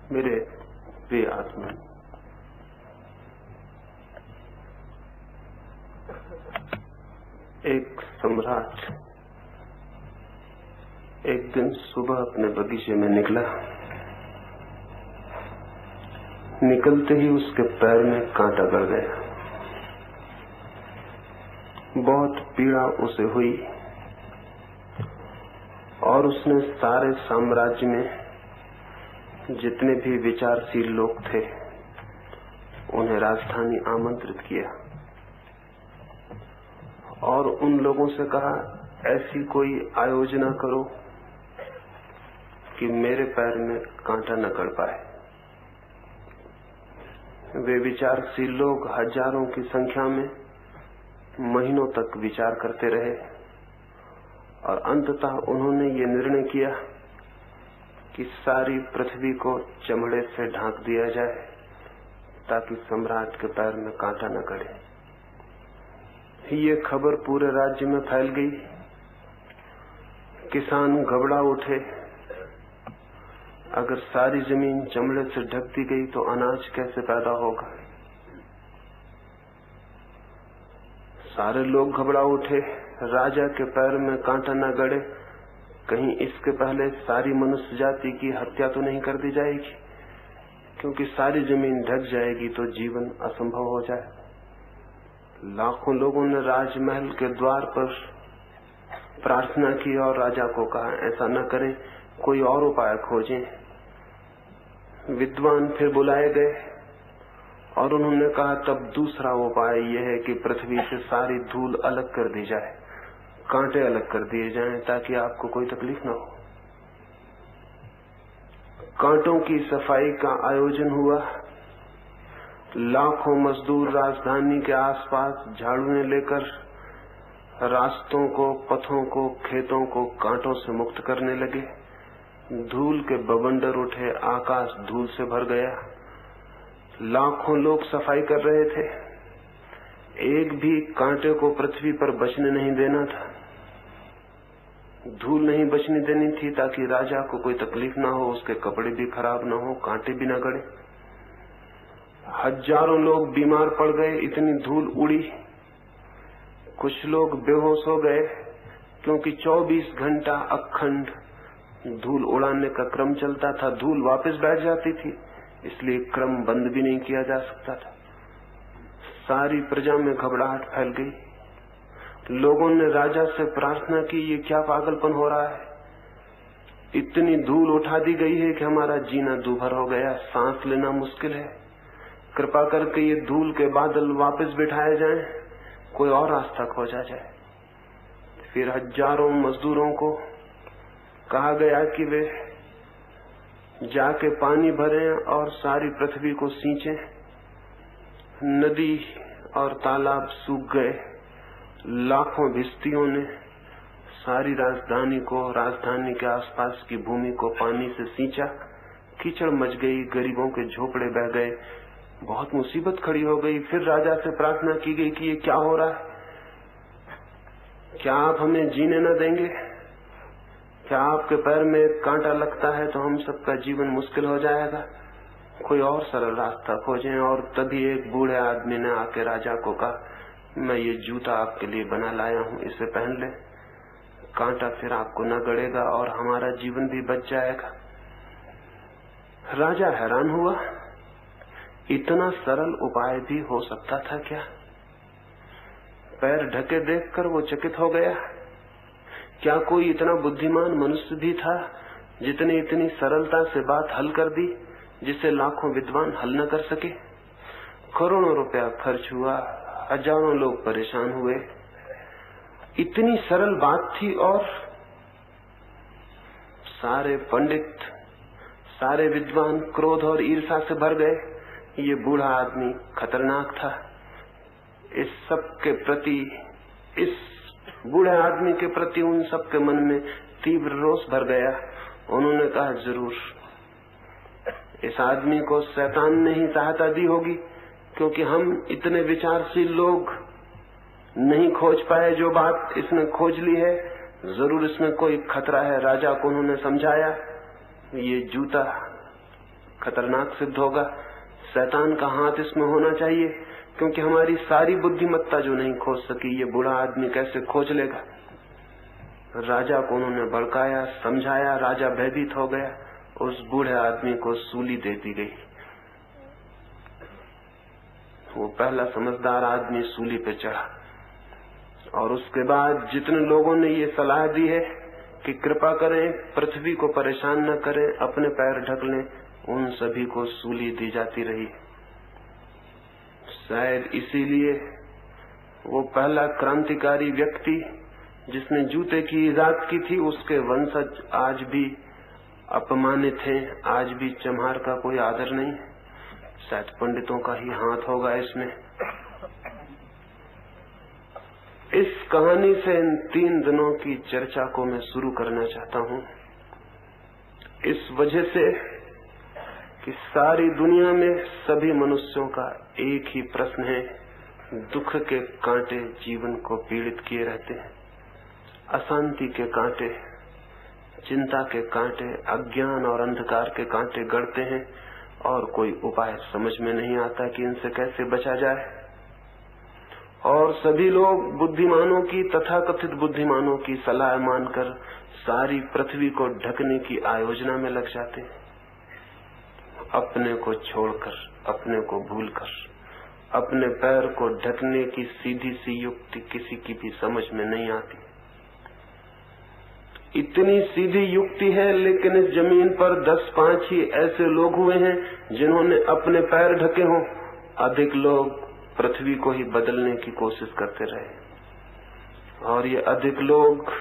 मेरे प्रिय आत्मा, एक सम्राट एक दिन सुबह अपने बगीचे में निकला। निकलते ही उसके पैर में कांटा गड़ गया। बहुत पीड़ा उसे हुई और उसने सारे साम्राज्य में जितने भी विचारशील लोग थे उन्हें राजधानी आमंत्रित किया और उन लोगों से कहा, ऐसी कोई आयोजना करो कि मेरे पैर में कांटा न गड़ पाए। वे विचारशील लोग हजारों की संख्या में महीनों तक विचार करते रहे और अंततः उन्होंने ये निर्णय किया कि सारी पृथ्वी को चमड़े से ढांक दिया जाए ताकि सम्राट के पैर में कांटा न गड़े। ये खबर पूरे राज्य में फैल गई। किसान घबरा उठे। अगर सारी जमीन चमड़े से ढक दी गई तो अनाज कैसे पैदा होगा। सारे लोग घबरा उठे। राजा के पैर में कांटा न गड़े, कहीं इसके पहले सारी मनुष्य जाति की हत्या तो नहीं कर दी जाएगी, क्योंकि सारी जमीन ढक जाएगी तो जीवन असंभव हो जाए। लाखों लोगों ने राजमहल के द्वार पर प्रार्थना की और राजा को कहा, ऐसा न करें, कोई और उपाय खोजें। विद्वान फिर बुलाए गए और उन्होंने कहा, तब दूसरा उपाय यह है कि पृथ्वी से सारी धूल अलग कर दी जाए, कांटे अलग कर दिए जाएं ताकि आपको कोई तकलीफ न हो। कांटों की सफाई का आयोजन हुआ। लाखों मजदूर राजधानी के आसपास झाड़ुएं लेकर रास्तों को, पथों को, खेतों को कांटों से मुक्त करने लगे। धूल के बवंडर उठे, आकाश धूल से भर गया। लाखों लोग सफाई कर रहे थे। एक भी कांटे को पृथ्वी पर बचने नहीं देना था। धूल नहीं बचने देनी थी ताकि राजा को कोई तकलीफ ना हो, उसके कपड़े भी खराब ना हो, कांटे भी ना गड़े। हजारों लोग बीमार पड़ गए, इतनी धूल उड़ी। कुछ लोग बेहोश हो गए क्योंकि 24 घंटा अखंड धूल उड़ाने का क्रम चलता था। धूल वापस बैठ जाती थी, इसलिए क्रम बंद भी नहीं किया जा सकता था। सारी प्रजा में घबराहट फैल गई। लोगों ने राजा से प्रार्थना की, ये क्या पागलपन हो रहा है। इतनी धूल उठा दी गई है कि हमारा जीना दूभर हो गया, सांस लेना मुश्किल है। कृपा करके ये धूल के बादल वापस बिठाए जाएं, कोई और रास्ता खोजा जाए। फिर हजारों मजदूरों को कहा गया कि वे जाके पानी भरें और सारी पृथ्वी को सींचें। नदी और तालाब सूख गए। लाखों भिश्तियों ने सारी राजधानी को, राजधानी के आसपास की भूमि को पानी से सींचा। कीचड़ मच गई, गरीबों के झोपड़े बह गए, बहुत मुसीबत खड़ी हो गई। फिर राजा से प्रार्थना की गई कि ये क्या हो रहा है, क्या आप हमें जीने न देंगे? क्या आपके पैर में एक कांटा लगता है तो हम सबका जीवन मुश्किल हो जाएगा? कोई और सरल रास्ता खोजें। और तभी एक बूढ़े आदमी ने आके राजा को कहा, मैं ये जूता आपके लिए बना लाया हूं, इसे पहन ले, कांटा फिर आपको न गड़ेगा और हमारा जीवन भी बच जाएगा। राजा हैरान हुआ, इतना सरल उपाय भी हो सकता था क्या? पैर ढके देखकर वो चकित हो गया। क्या कोई इतना बुद्धिमान मनुष्य भी था जितने इतनी सरलता से बात हल कर दी जिसे लाखों विद्वान हल न कर सके? करोड़ों रुपया खर्च हुआ, हजारों लोग परेशान हुए। इतनी सरल बात थी और सारे पंडित, सारे विद्वान क्रोध और ईर्ष्या से भर गए। ये बूढ़ा आदमी खतरनाक था। इस सब के प्रति, इस बूढ़े आदमी के प्रति उन सब के मन में तीव्र रोष भर गया। उन्होंने कहा, जरूर इस आदमी को शैतान ने ही सहायता दी होगी, क्योंकि हम इतने विचारशील लोग नहीं खोज पाए जो बात इसने खोज ली है। जरूर इसमें कोई खतरा है। राजा को उन्होंने समझाया, ये जूता खतरनाक सिद्ध होगा। शैतान का हाथ इसमें होना चाहिए, क्योंकि हमारी सारी बुद्धिमत्ता जो नहीं खोज सकी, ये बूढ़ा आदमी कैसे खोज लेगा। राजा को उन्होंने भड़काया, समझाया, राजा भयभीत हो गया। उस बूढ़े आदमी को सूली दे दी गई। वो पहला समझदार आदमी सूली पे चढ़ा, और उसके बाद जितने लोगों ने ये सलाह दी है कि कृपा करें, पृथ्वी को परेशान न करें, अपने पैर ढक लें, उन सभी को सूली दी जाती रही। शायद इसीलिए वो पहला क्रांतिकारी व्यक्ति जिसने जूते की इजाद की थी, उसके वंशज आज भी अपमानित हैं, आज भी चमार का कोई आदर नहीं। शायद पंडितों का ही हाथ होगा इसमें। इस कहानी से इन 3 दिनों की चर्चा को मैं शुरू करना चाहता हूं, इस वजह से कि सारी दुनिया में सभी मनुष्यों का एक ही प्रश्न है। दुख के कांटे जीवन को पीड़ित किए रहते हैं, अशांति के कांटे, चिंता के कांटे, अज्ञान और अंधकार के कांटे गड़ते हैं, और कोई उपाय समझ में नहीं आता कि इनसे कैसे बचा जाए। और सभी लोग बुद्धिमानों की, तथाकथित बुद्धिमानों की सलाह मानकर सारी पृथ्वी को ढकने की आयोजना में लग जाते हैं, अपने को छोड़कर, अपने को भूलकर। अपने पैर को ढकने की सीधी सी युक्ति किसी की भी समझ में नहीं आती। इतनी सीधी युक्ति है, लेकिन इस जमीन पर 10-5 ही ऐसे लोग हुए हैं जिन्होंने अपने पैर ढके हों। अधिक लोग पृथ्वी को ही बदलने की कोशिश करते रहे, और ये अधिक लोग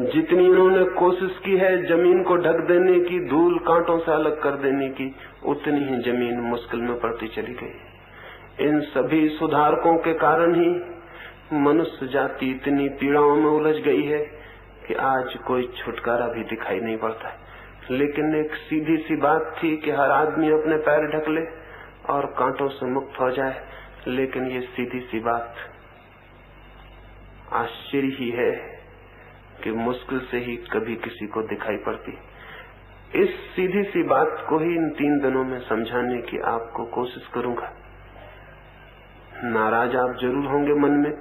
जितनी इन्होंने कोशिश की है जमीन को ढक देने की, धूल कांटों से अलग कर देने की, उतनी ही जमीन मुश्किल में पड़ती चली गई। इन सभी सुधारकों के कारण ही मनुष्य जाति इतनी पीड़ाओं में उलझ गई है कि आज कोई छुटकारा भी दिखाई नहीं पड़ता है। लेकिन एक सीधी सी बात थी कि हर आदमी अपने पैर ढक ले और कांटों से मुक्त हो जाए, लेकिन ये सीधी सी बात आश्चर्य ही है कि मुश्किल से ही कभी किसी को दिखाई पड़ती। इस सीधी सी बात को ही इन 3 दिनों में समझाने की आपको कोशिश करूंगा। नाराज आप जरूर होंगे मन में,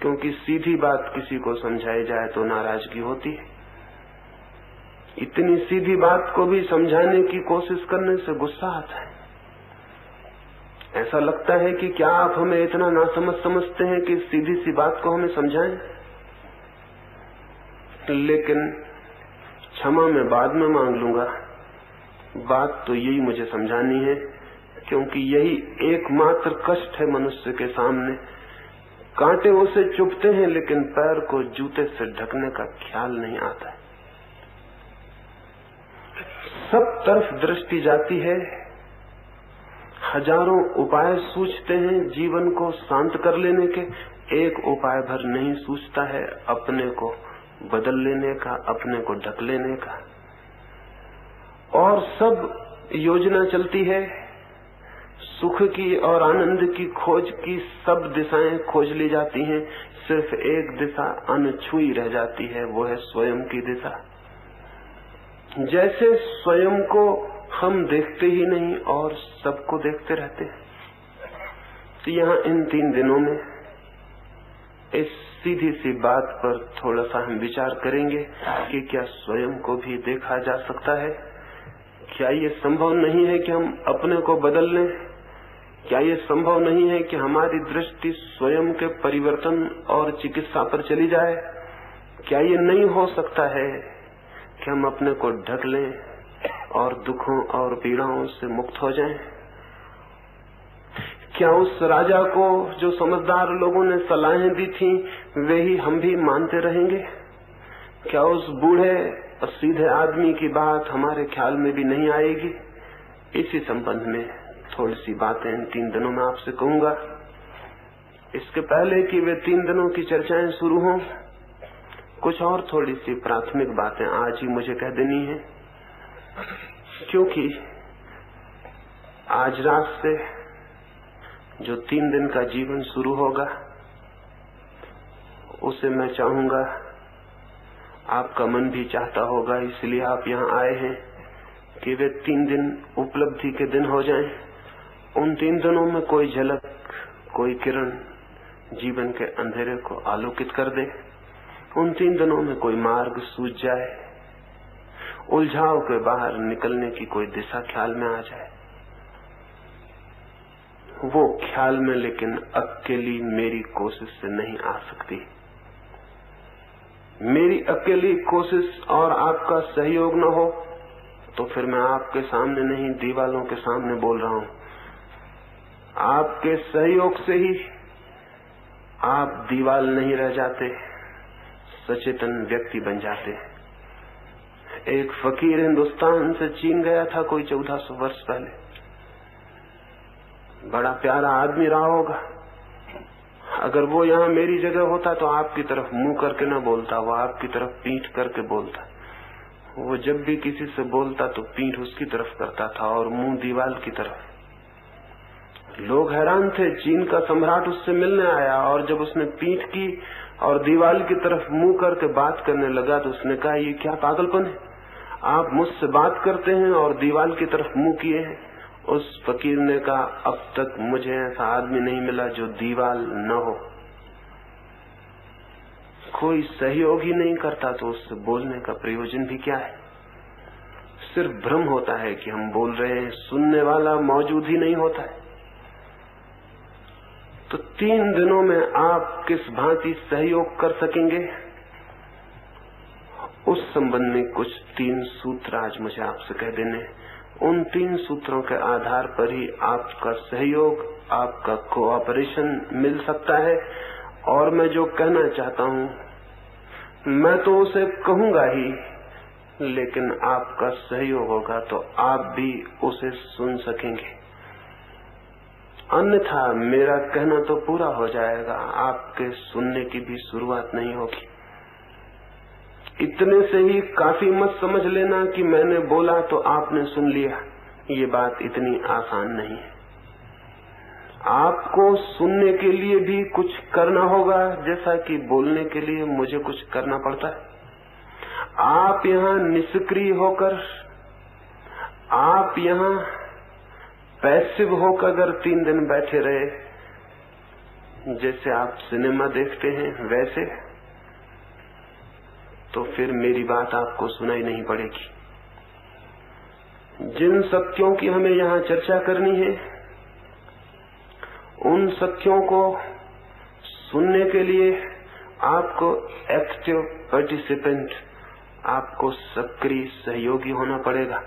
क्योंकि सीधी बात किसी को समझाई जाए तो नाराजगी होती है। इतनी सीधी बात को भी समझाने की कोशिश करने से गुस्सा आता है। ऐसा लगता है कि क्या आप हमें इतना नासमझ समझते हैं कि सीधी सी बात को हमें समझाएं। लेकिन क्षमा मैं बाद में मांग लूंगा, बात तो यही मुझे समझानी है, क्योंकि यही एकमात्र कष्ट है मनुष्य के सामने। कांटे उसे चुभते हैं, लेकिन पैर को जूते से ढकने का ख्याल नहीं आता है। सब तरफ दृष्टि जाती है, हजारों उपाय सूझते हैं जीवन को शांत कर लेने के, एक उपाय भर नहीं सूझता है अपने को बदल लेने का, अपने को ढक लेने का। और सब योजना चलती है सुख की और आनंद की खोज की, सब दिशाएं खोज ली जाती हैं, सिर्फ एक दिशा अनछुई रह जाती है, वो है स्वयं की दिशा। जैसे स्वयं को हम देखते ही नहीं और सबको देखते रहते हैं। तो यहाँ इन 3 दिनों में इस सीधी सी बात पर थोड़ा सा हम विचार करेंगे कि क्या स्वयं को भी देखा जा सकता है। क्या ये संभव नहीं है कि हम अपने को बदल लें? क्या ये संभव नहीं है कि हमारी दृष्टि स्वयं के परिवर्तन और चिकित्सा पर चली जाए? क्या ये नहीं हो सकता है कि हम अपने को ढक लें और दुखों और पीड़ाओं से मुक्त हो जाएं? क्या उस राजा को जो समझदार लोगों ने सलाहें दी थी वे ही हम भी मानते रहेंगे? क्या उस बूढ़े और सीधे आदमी की बात हमारे ख्याल में भी नहीं आएगी? इसी संबंध में थोड़ी सी बातें इन 3 दिनों में आपसे कहूंगा। इसके पहले कि वे 3 दिनों की चर्चाएं शुरू हों, कुछ और थोड़ी सी प्राथमिक बातें आज ही मुझे कह देनी है, क्योंकि आज रात से जो 3 दिन का जीवन शुरू होगा उसे मैं चाहूंगा, आपका मन भी चाहता होगा, इसलिए आप यहाँ आए हैं कि वे 3 दिन उपलब्धि के दिन हो जाएं। उन 3 दिनों में कोई झलक, कोई किरण जीवन के अंधेरे को आलोकित कर दे। उन 3 दिनों में कोई मार्ग सूझ जाए, उलझाव के बाहर निकलने की कोई दिशा ख्याल में आ जाए। वो ख्याल में लेकिन अकेली मेरी कोशिश से नहीं आ सकती। मेरी अकेली कोशिश और आपका सहयोग न हो तो फिर मैं आपके सामने नहीं, दीवालों के सामने बोल रहा हूं। आपके सहयोग से ही आप दीवाल नहीं रह जाते, सचेतन व्यक्ति बन जाते। एक फकीर हिंदुस्तान से चीन गया था कोई 1400 वर्ष पहले। बड़ा प्यारा आदमी रहा होगा। अगर वो यहाँ मेरी जगह होता तो आपकी तरफ मुंह करके न बोलता, वो आपकी तरफ पीठ करके बोलता। वो जब भी किसी से बोलता तो पीठ उसकी तरफ करता था और मुंह दीवाल की तरफ। लोग हैरान थे। चीन का सम्राट उससे मिलने आया और जब उसने पीठ की और दीवाल की तरफ मुंह करके बात करने लगा तो उसने कहा, ये क्या पागलपन है, आप मुझसे बात करते हैं और दीवाल की तरफ मुंह किए हैं। उस फकीर ने कहा, अब तक मुझे ऐसा आदमी नहीं मिला जो दीवाल न हो। कोई सहयोग ही नहीं करता तो उससे बोलने का प्रयोजन भी क्या है। सिर्फ भ्रम होता है कि हम बोल रहे हैं, सुनने वाला मौजूद ही नहीं होता है। तो 3 दिनों में आप किस भांति सहयोग कर सकेंगे, उस संबंध में कुछ 3 सूत्र आज मुझे आपसे कह देने। उन 3 सूत्रों के आधार पर ही आपका सहयोग, आपका कोऑपरेशन मिल सकता है। और मैं जो कहना चाहता हूं मैं तो उसे कहूंगा ही, लेकिन आपका सहयोग होगा तो आप भी उसे सुन सकेंगे। अन्यथा मेरा कहना तो पूरा हो जाएगा, आपके सुनने की भी शुरुआत नहीं होगी। इतने से ही काफी मत समझ लेना कि मैंने बोला तो आपने सुन लिया। ये बात इतनी आसान नहीं है। आपको सुनने के लिए भी कुछ करना होगा, जैसा कि बोलने के लिए मुझे कुछ करना पड़ता है। आप यहाँ निष्क्रिय होकर, आप यहाँ पैसिव होकर अगर 3 दिन बैठे रहे, जैसे आप सिनेमा देखते हैं वैसे, तो फिर मेरी बात आपको सुनाई नहीं पड़ेगी। जिन सत्यों की हमें यहाँ चर्चा करनी है, उन सत्यों को सुनने के लिए आपको एक्टिव पार्टिसिपेंट, आपको सक्रिय सहयोगी होना पड़ेगा,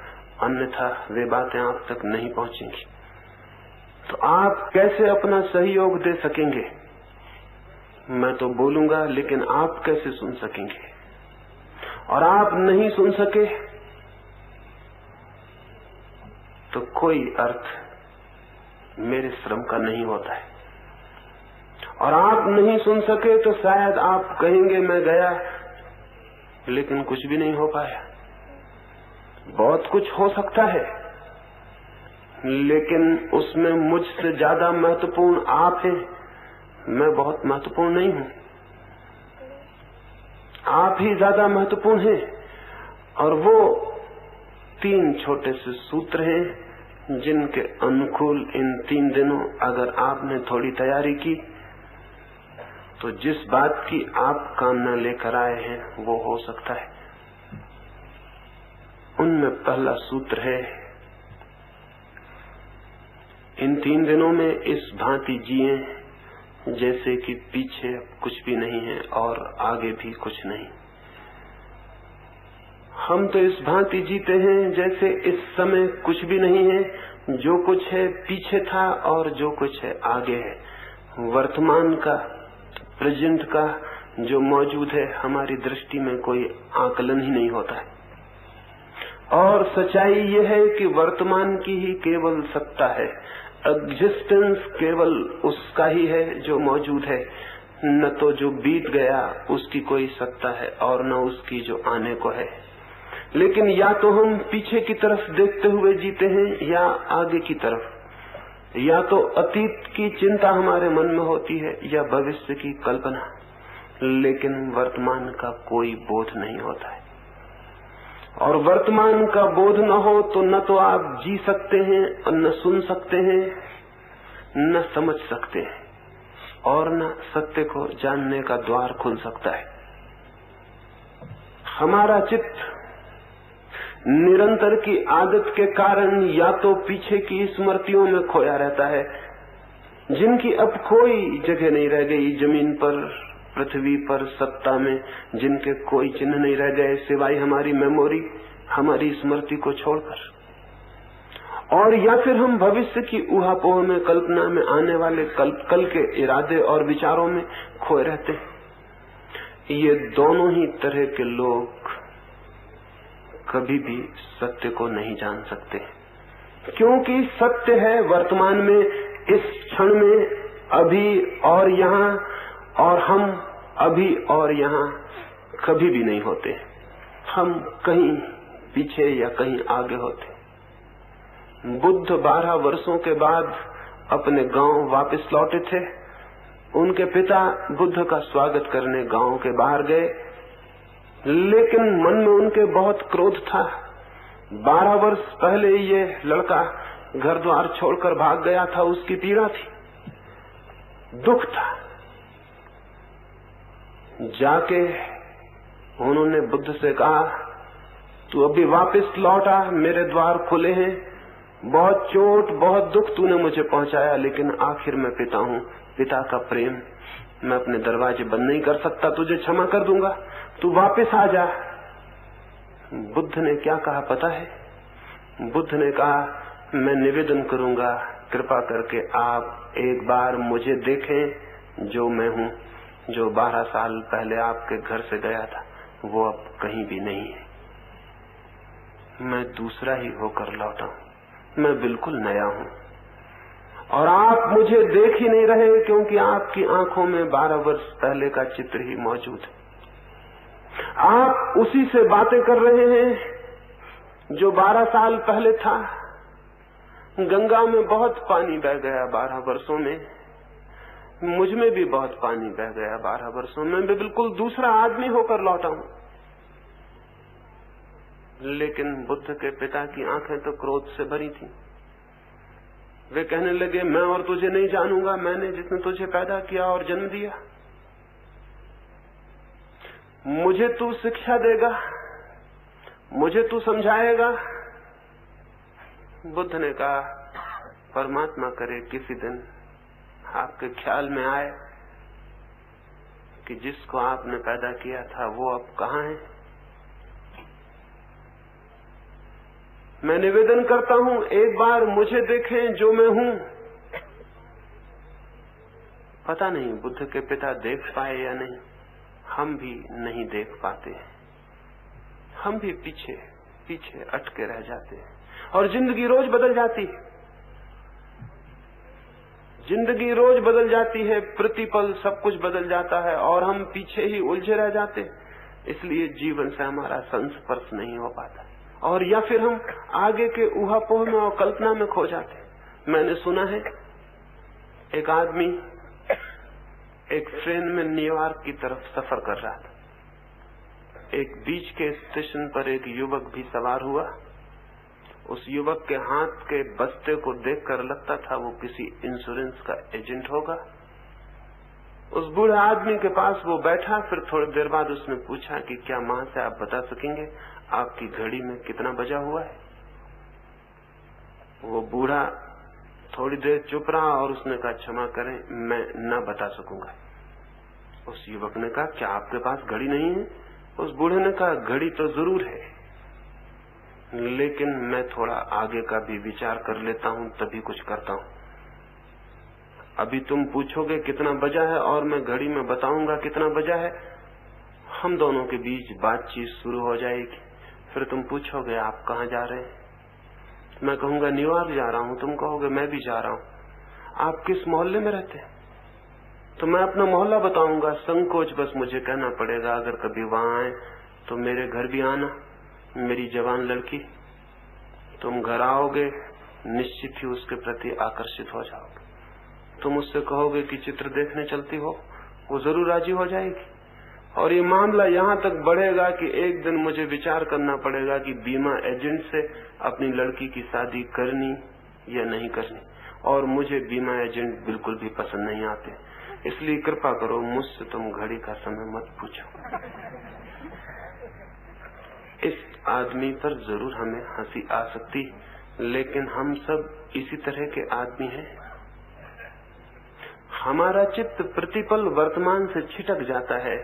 अन्यथा वे बातें आप तक नहीं पहुंचेंगी। तो आप कैसे अपना सहयोग दे सकेंगे? मैं तो बोलूंगा, लेकिन आप कैसे सुन सकेंगे? और आप नहीं सुन सके तो कोई अर्थ मेरे श्रम का नहीं होता है। और आप नहीं सुन सके तो शायद आप कहेंगे मैं गया, लेकिन कुछ भी नहीं हो पाया। बहुत कुछ हो सकता है, लेकिन उसमें मुझसे ज्यादा महत्वपूर्ण आप हैं, मैं बहुत महत्वपूर्ण नहीं हूं। आप ही ज्यादा महत्वपूर्ण हैं। और वो 3 छोटे से सूत्र हैं जिनके अनुकूल इन 3 दिनों अगर आपने थोड़ी तैयारी की तो जिस बात की आप कामना लेकर आए हैं वो हो सकता है। उनमें पहला सूत्र है, इन 3 दिनों में इस भांति जिए जैसे कि पीछे कुछ भी नहीं है और आगे भी कुछ नहीं। हम तो इस भांति जीते हैं जैसे इस समय कुछ भी नहीं है, जो कुछ है पीछे था और जो कुछ है आगे है। वर्तमान का, प्रेजेंट का जो मौजूद है, हमारी दृष्टि में कोई आकलन ही नहीं होता है। और सच्चाई ये है कि वर्तमान की ही केवल सत्ता है। एग्जिस्टेंस केवल उसका ही है जो मौजूद है, न तो जो बीत गया उसकी कोई सत्ता है और न उसकी जो आने को है। लेकिन या तो हम पीछे की तरफ देखते हुए जीते हैं या आगे की तरफ, या तो अतीत की चिंता हमारे मन में होती है या भविष्य की कल्पना, लेकिन वर्तमान का कोई बोध नहीं होता है। और वर्तमान का बोध न हो तो न तो आप जी सकते हैं और न सुन सकते हैं, न समझ सकते हैं, और न सत्य को जानने का द्वार खुल सकता है। हमारा चित्त निरंतर की आदत के कारण या तो पीछे की स्मृतियों में खोया रहता है, जिनकी अब कोई जगह नहीं रह गई जमीन पर, पृथ्वी पर, सत्ता में, जिनके कोई चिन्ह नहीं रह गए सिवाय हमारी मेमोरी, हमारी स्मृति को छोड़कर। और या फिर हम भविष्य की ऊहापोह में, कल्पना में आने वाले कल के इरादे और विचारों में खोए रहते हैं। ये दोनों ही तरह के लोग कभी भी सत्य को नहीं जान सकते, क्योंकि सत्य है वर्तमान में, इस क्षण में, अभी और यहाँ, और हम अभी और यहाँ कभी भी नहीं होते। हम कहीं पीछे या कहीं आगे होते। बुद्ध 12 वर्षों के बाद अपने गांव वापस लौटे थे। उनके पिता बुद्ध का स्वागत करने गांव के बाहर गए, लेकिन मन में उनके बहुत क्रोध था। 12 वर्ष पहले ये लड़का घर द्वार छोड़कर भाग गया था, उसकी पीड़ा थी, दुख था। जाके उन्होंने बुद्ध से कहा, तू अभी वापस लौटा, मेरे द्वार खुले हैं, बहुत चोट बहुत दुख तूने मुझे पहुंचाया, लेकिन आखिर मैं पिता हूँ, पिता का प्रेम, मैं अपने दरवाजे बंद नहीं कर सकता, तुझे क्षमा कर दूंगा, तू वापस आ जा। बुद्ध ने क्या कहा पता है? बुद्ध ने कहा, मैं निवेदन करूंगा, कृपा करके आप एक बार मुझे देखें जो मैं हूँ, जो 12 साल पहले आपके घर से गया था, वो अब कहीं भी नहीं है। मैं दूसरा ही होकर लौटा हूँ, मैं बिल्कुल नया हूँ, और आप मुझे देख ही नहीं रहे क्योंकि आपकी आंखों में 12 वर्ष पहले का चित्र ही मौजूद है। आप उसी से बातें कर रहे हैं जो 12 साल पहले था। गंगा में बहुत पानी बह गया 12 वर्षों में, मुझ में भी बहुत पानी बह गया 12 वर्षों में, मैं बिल्कुल दूसरा आदमी होकर लौटा हूं। लेकिन बुद्ध के पिता की आंखें तो क्रोध से भरी थी। वे कहने लगे, मैं और तुझे नहीं जानूंगा, मैंने जिसने तुझे पैदा किया और जन्म दिया। मुझे तू शिक्षा देगा, मुझे तू समझाएगा। बुद्ध ने कहा, परमात्मा करे किसी दिन आपके ख्याल में आए कि जिसको आपने पैदा किया था वो अब कहाँ है। मैं निवेदन करता हूं, एक बार मुझे देखें जो मैं हूं। पता नहीं बुद्ध के पिता देख पाए या नहीं, हम भी नहीं देख पाते, हम भी पीछे पीछे अटके रह जाते हैं। और जिंदगी रोज बदल जाती है, जिंदगी रोज बदल जाती है, प्रतिपल सब कुछ बदल जाता है और हम पीछे ही उलझे रह जाते। इसलिए जीवन से हमारा संस्पर्श नहीं हो पाता, और या फिर हम आगे के ऊहापोह में और कल्पना में खो जाते। मैंने सुना है एक आदमी एक ट्रेन में न्यूयॉर्क की तरफ सफर कर रहा था। एक बीच के स्टेशन पर एक युवक भी सवार हुआ। उस युवक के हाथ के बस्ते को देखकर लगता था वो किसी इंश्योरेंस का एजेंट होगा। उस बूढ़े आदमी के पास वो बैठा, फिर थोड़ी देर बाद उसने पूछा कि क्या मां से आप बता सकेंगे आपकी घड़ी में कितना बजा हुआ है? वो बूढ़ा थोड़ी देर चुप रहा और उसने कहा, क्षमा करें, मैं न बता सकूंगा। उस युवक ने कहा, क्या आपके पास घड़ी नहीं है? उस बूढ़े ने कहा, घड़ी तो जरूर है, लेकिन मैं थोड़ा आगे का भी विचार कर लेता हूं, तभी कुछ करता हूं। अभी तुम पूछोगे कितना बजा है और मैं घड़ी में बताऊंगा कितना बजा है, हम दोनों के बीच बातचीत शुरू हो जाएगी। फिर तुम पूछोगे आप कहाँ जा रहे हैं, मैं कहूंगा न्यूयॉर्क जा रहा हूं, तुम कहोगे मैं भी जा रहा हूं। आप किस मोहल्ले में रहते हैं? तो मैं अपना मोहल्ला बताऊंगा। संकोच बस मुझे कहना पड़ेगा, अगर कभी वहां आए तो मेरे घर भी आना, मेरी जवान लड़की। तुम घर आओगे, निश्चित ही उसके प्रति आकर्षित हो जाओगे। तुम उससे कहोगे कि चित्र देखने चलती हो, वो जरूर राजी हो जाएगी। और ये मामला यहाँ तक बढ़ेगा कि एक दिन मुझे विचार करना पड़ेगा कि बीमा एजेंट से अपनी लड़की की शादी करनी या नहीं करनी, और मुझे बीमा एजेंट बिल्कुल भी पसंद नहीं आते। इसलिए कृपा करो मुझसे तुम घड़ी का समय मत पूछो। इस आदमी पर जरूर हमें हंसी आ सकती, लेकिन हम सब इसी तरह के आदमी हैं। हमारा चित्त प्रतिपल वर्तमान से छिटक जाता है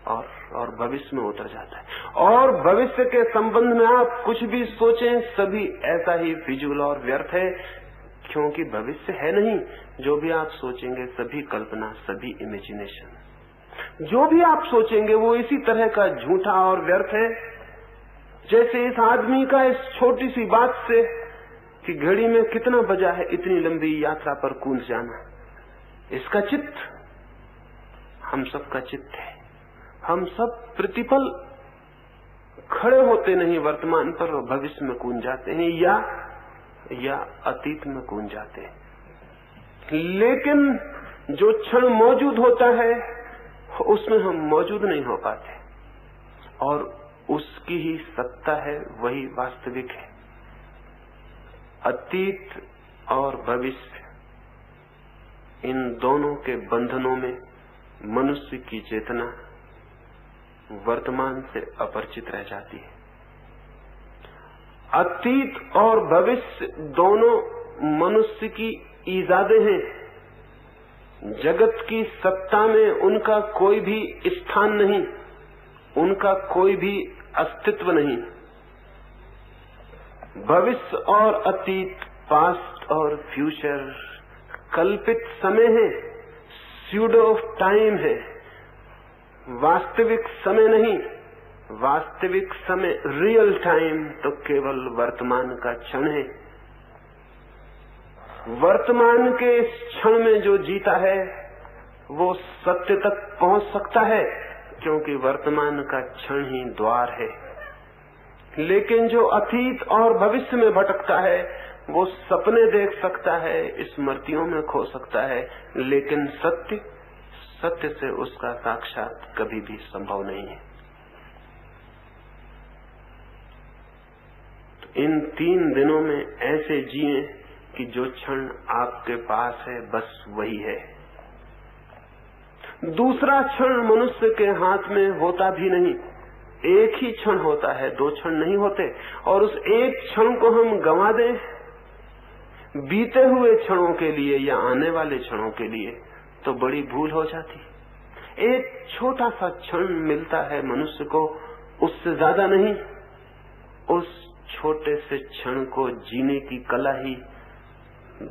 और भविष्य में उतर जाता है, और भविष्य के संबंध में आप कुछ भी सोचें सभी ऐसा ही फिजूल और व्यर्थ है, क्योंकि भविष्य है नहीं। जो भी आप सोचेंगे सभी कल्पना, सभी इमेजिनेशन। जो भी आप सोचेंगे वो इसी तरह का झूठा और व्यर्थ है, जैसे इस आदमी का इस छोटी सी बात से कि घड़ी में कितना बजा है इतनी लंबी यात्रा पर कूद जाना। इसका चित्त हम सब का चित्त है। हम सब प्रतिपल खड़े होते नहीं वर्तमान पर और भविष्य में कूद जाते हैं या अतीत में कूद जाते हैं। लेकिन जो क्षण मौजूद होता है उसमें हम मौजूद नहीं हो पाते, और उसकी ही सत्ता है, वही वास्तविक है। अतीत और भविष्य, इन दोनों के बंधनों में मनुष्य की चेतना वर्तमान से अपरिचित रह जाती है। अतीत और भविष्य दोनों मनुष्य की ईजादें हैं। जगत की सत्ता में उनका कोई भी स्थान नहीं, उनका कोई भी अस्तित्व नहीं। भविष्य और अतीत, पास्ट और फ्यूचर कल्पित समय है, स्यूडो टाइम है, वास्तविक समय नहीं। वास्तविक समय, रियल टाइम तो केवल वर्तमान का क्षण है। वर्तमान के इस क्षण में जो जीता है वो सत्य तक पहुंच सकता है, क्योंकि वर्तमान का क्षण ही द्वार है। लेकिन जो अतीत और भविष्य में भटकता है वो सपने देख सकता है, स्मृतियों में खो सकता है, लेकिन सत्य से उसका साक्षात कभी भी संभव नहीं है। तो इन 3 दिनों में ऐसे जिए कि जो क्षण आपके पास है बस वही है। दूसरा क्षण मनुष्य के हाथ में होता भी नहीं। एक ही क्षण होता है, 2 क्षण नहीं होते। और उस एक क्षण को हम गंवा दें बीते हुए क्षणों के लिए या आने वाले क्षणों के लिए, तो बड़ी भूल हो जाती। एक छोटा सा क्षण मिलता है मनुष्य को, उससे ज्यादा नहीं। उस छोटे से क्षण को जीने की कला ही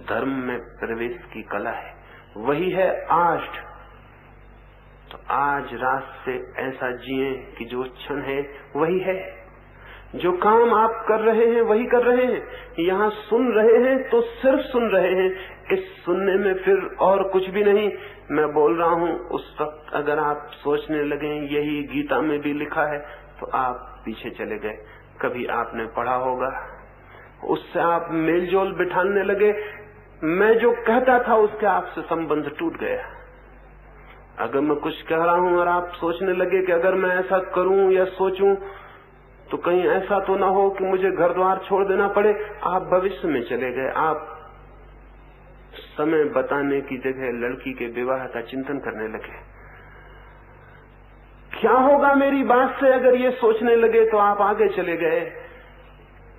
धर्म में प्रवेश की कला है। वही है आज। तो आज रात से ऐसा जिए कि जो क्षण है वही है। जो काम आप कर रहे हैं वही कर रहे हैं। यहाँ सुन रहे हैं तो सिर्फ सुन रहे हैं। इस सुनने में फिर और कुछ भी नहीं। मैं बोल रहा हूँ उस वक्त अगर आप सोचने लगे यही गीता में भी लिखा है, तो आप पीछे चले गए। कभी आपने पढ़ा होगा, उससे आप मेलजोल बिठाने लगे। मैं जो कहता था उसके आपसे संबंध टूट गया। अगर मैं कुछ कह रहा हूँ और आप सोचने लगे कि अगर मैं ऐसा करूं या सोचूं तो कहीं ऐसा तो ना हो कि मुझे घर द्वार छोड़ देना पड़े, आप भविष्य में चले गए। आप समय बताने की जगह लड़की के विवाह का चिंतन करने लगे। क्या होगा मेरी बात से अगर ये सोचने लगे तो आप आगे चले गए।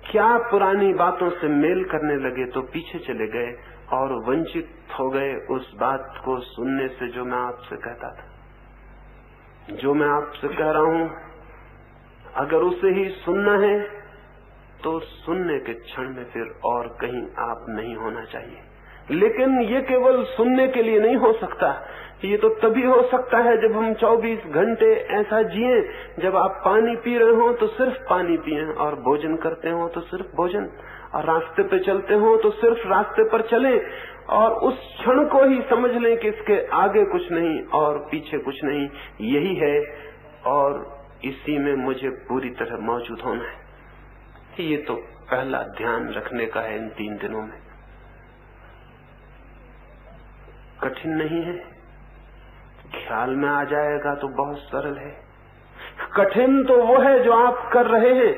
क्या पुरानी बातों से मेल करने लगे तो पीछे चले गए और वंचित हो गए उस बात को सुनने से जो मैं आपसे कहता था। जो मैं आपसे कह रहा हूं अगर उसे ही सुनना है तो सुनने के क्षण में फिर और कहीं आप नहीं होना चाहिए। लेकिन ये केवल सुनने के लिए नहीं हो सकता। ये तो तभी हो सकता है जब हम 24 घंटे ऐसा जिए, जब आप पानी पी रहे हो तो सिर्फ पानी पिए, और भोजन करते हो तो सिर्फ भोजन, और रास्ते पे चलते हो तो सिर्फ रास्ते पर चलें, और उस क्षण को ही समझ लें कि इसके आगे कुछ नहीं और पीछे कुछ नहीं, यही है और इसी में मुझे पूरी तरह मौजूद होना है। ये तो पहला ध्यान रखने का है इन 3 दिनों में। कठिन नहीं है, ख्याल में आ जाएगा तो बहुत सरल है। कठिन तो वो है जो आप कर रहे हैं,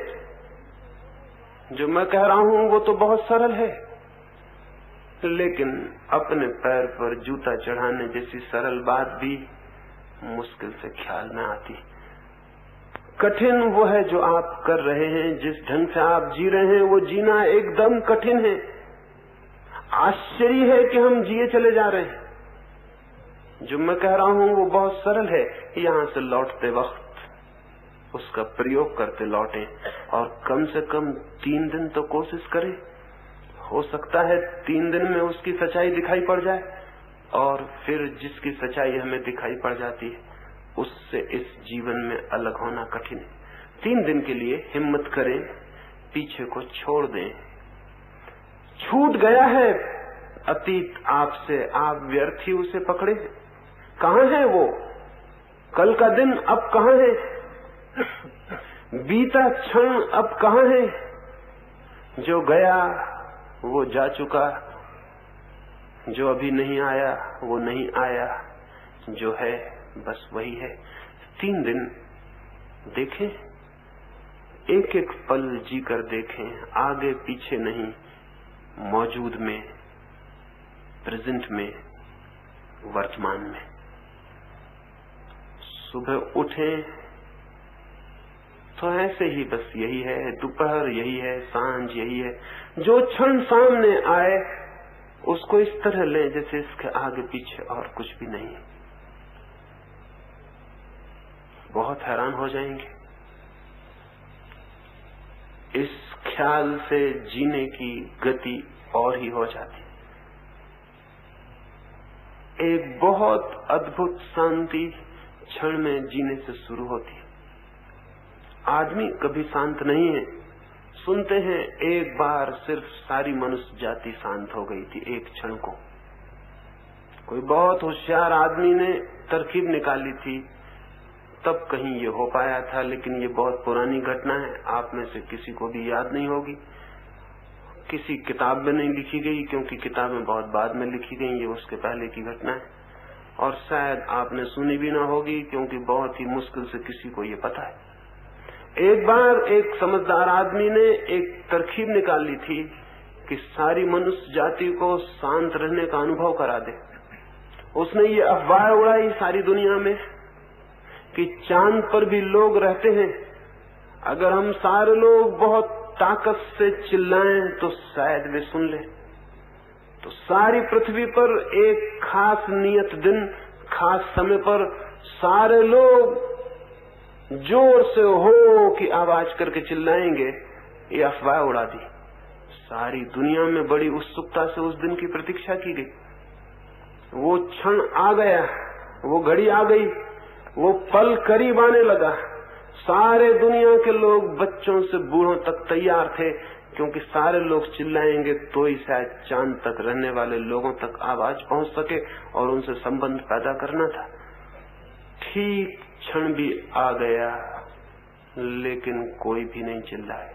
जो मैं कह रहा हूं वो तो बहुत सरल है, लेकिन अपने पैर पर जूता चढ़ाने जैसी सरल बात भी मुश्किल से ख्याल में आती। कठिन वो है जो आप कर रहे हैं, जिस ढंग से आप जी रहे हैं वो जीना एकदम कठिन है। आश्चर्य है कि हम जिए चले जा रहे हैं। जो मैं कह रहा हूं वो बहुत सरल है। यहां से लौटते वक्त उसका प्रयोग करते लौटें, और कम से कम 3 दिन तो कोशिश करें। हो सकता है 3 दिन में उसकी सच्चाई दिखाई पड़ जाए, और फिर जिसकी सच्चाई हमें दिखाई पड़ जाती है उससे इस जीवन में अलग होना कठिन है। 3 दिन के लिए हिम्मत करें, पीछे को छोड़ दें। छूट गया है अतीत आपसे, आप व्यर्थ ही उसे पकड़े। कहाँ है वो? कल का दिन अब कहाँ है? बीता क्षण अब कहाँ है? जो गया वो जा चुका, जो अभी नहीं आया वो नहीं आया, जो है बस वही है। 3 दिन देखें, एक एक पल जीकर देखें, आगे पीछे नहीं, मौजूद में, प्रेजेंट में, वर्तमान में। सुबह उठें तो ऐसे ही बस यही है, दोपहर यही है, सांझ यही है। जो क्षण सामने आए उसको इस तरह लें जैसे इसके आगे पीछे और कुछ भी नहीं है। बहुत हैरान हो जाएंगे। इस ख्याल से जीने की गति और ही हो जाती। एक बहुत अद्भुत शांति क्षण में जीने से शुरू होती है। आदमी कभी शांत नहीं है। सुनते हैं एक बार सिर्फ सारी मनुष्य जाति शांत हो गई थी एक क्षण को। कोई बहुत होशियार आदमी ने तरकीब निकाली थी, तब कहीं ये हो पाया था, लेकिन ये बहुत पुरानी घटना है, आप में से किसी को भी याद नहीं होगी। किसी किताब में नहीं लिखी गई, क्योंकि किताबें बहुत बाद में लिखी गई, ये उसके पहले की घटना है। और शायद आपने सुनी भी ना होगी, क्योंकि बहुत ही मुश्किल से किसी को ये पता है। एक बार एक समझदार आदमी ने एक तरकीब निकाली थी कि सारी मनुष्य जाति को शांत रहने का अनुभव करा दे। उसने ये अफवाह उड़ाई सारी दुनिया में कि चांद पर भी लोग रहते हैं, अगर हम सारे लोग बहुत ताकत से चिल्लाएं तो शायद वे सुन लें। तो सारी पृथ्वी पर एक खास नियत दिन, खास समय पर सारे लोग जोर से हो की आवाज करके चिल्लाएंगे। ये अफवाह उड़ा दी। सारी दुनिया में बड़ी उत्सुकता से उस दिन की प्रतीक्षा की गई। वो क्षण आ गया, वो घड़ी आ गई, वो पल करीब आने लगा। सारे दुनिया के लोग, बच्चों से बूढ़ों तक तैयार थे, क्योंकि सारे लोग चिल्लाएंगे तो ही शायद चांद तक रहने वाले लोगों तक आवाज पहुंच सके और उनसे संबंध पैदा करना था। ठीक क्षण भी आ गया, लेकिन कोई भी नहीं चिल्लाया,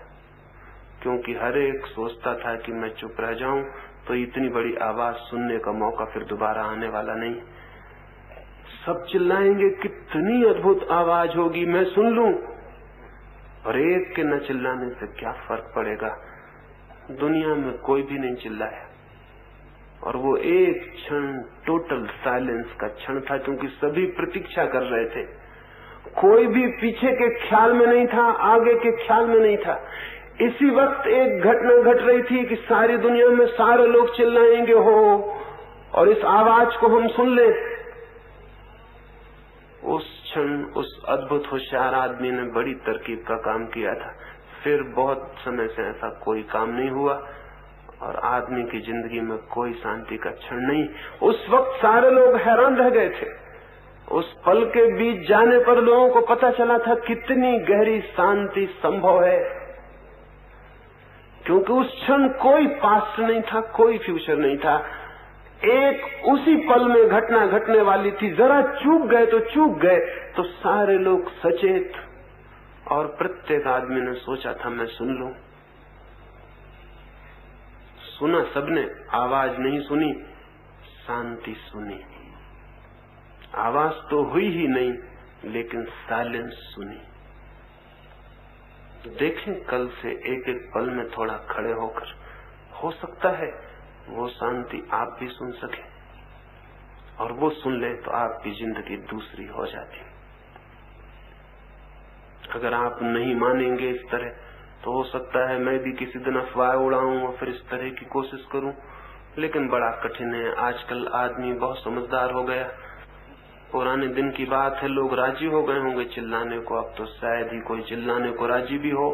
क्योंकि हर एक सोचता था कि मैं चुप रह जाऊं तो इतनी बड़ी आवाज सुनने का मौका फिर दोबारा आने वाला नहीं। सब चिल्लाएंगे, कितनी अद्भुत आवाज होगी, मैं सुन लूं। और एक के न चिल्लाने से क्या फर्क पड़ेगा। दुनिया में कोई भी नहीं चिल्लाया, और वो एक क्षण टोटल साइलेंस का क्षण था, क्योंकि सभी प्रतीक्षा कर रहे थे। कोई भी पीछे के ख्याल में नहीं था, आगे के ख्याल में नहीं था। इसी वक्त एक घटना घट रही थी कि सारी दुनिया में सारे लोग चिल्लाएंगे हो, और इस आवाज को हम सुन ले। उस क्षण उस अद्भुत होशियार आदमी ने बड़ी तरकीब का काम किया था। फिर बहुत समय से ऐसा कोई काम नहीं हुआ, और आदमी की जिंदगी में कोई शांति का क्षण नहीं। उस वक्त सारे लोग हैरान रह गए थे। उस पल के बीच जाने पर लोगों को पता चला था कितनी गहरी शांति संभव है, क्योंकि उस क्षण कोई पास्ट नहीं था, कोई फ्यूचर नहीं था। एक उसी पल में घटना घटने वाली थी। जरा चूक गए तो चूक गए। तो सारे लोग सचेत, और प्रत्येक आदमी ने सोचा था मैं सुन लूं। सुना सबने, आवाज नहीं सुनी, शांति सुनी। आवाज तो हुई ही नहीं, लेकिन साइलेंस सुनी। देखें कल से एक एक पल में थोड़ा खड़े होकर, हो सकता है वो शांति आप भी सुन सके, और वो सुन ले तो आपकी जिंदगी दूसरी हो जाती। अगर आप नहीं मानेंगे इस तरह, तो हो सकता है मैं भी किसी दिन अफवाह उड़ाऊं और फिर इस तरह की कोशिश करूं, लेकिन बड़ा कठिन है। आजकल आदमी बहुत समझदार हो गया। पुराने दिन की बात है, लोग राजी हो गए होंगे चिल्लाने को, अब तो शायद ही कोई चिल्लाने को राजी भी हो,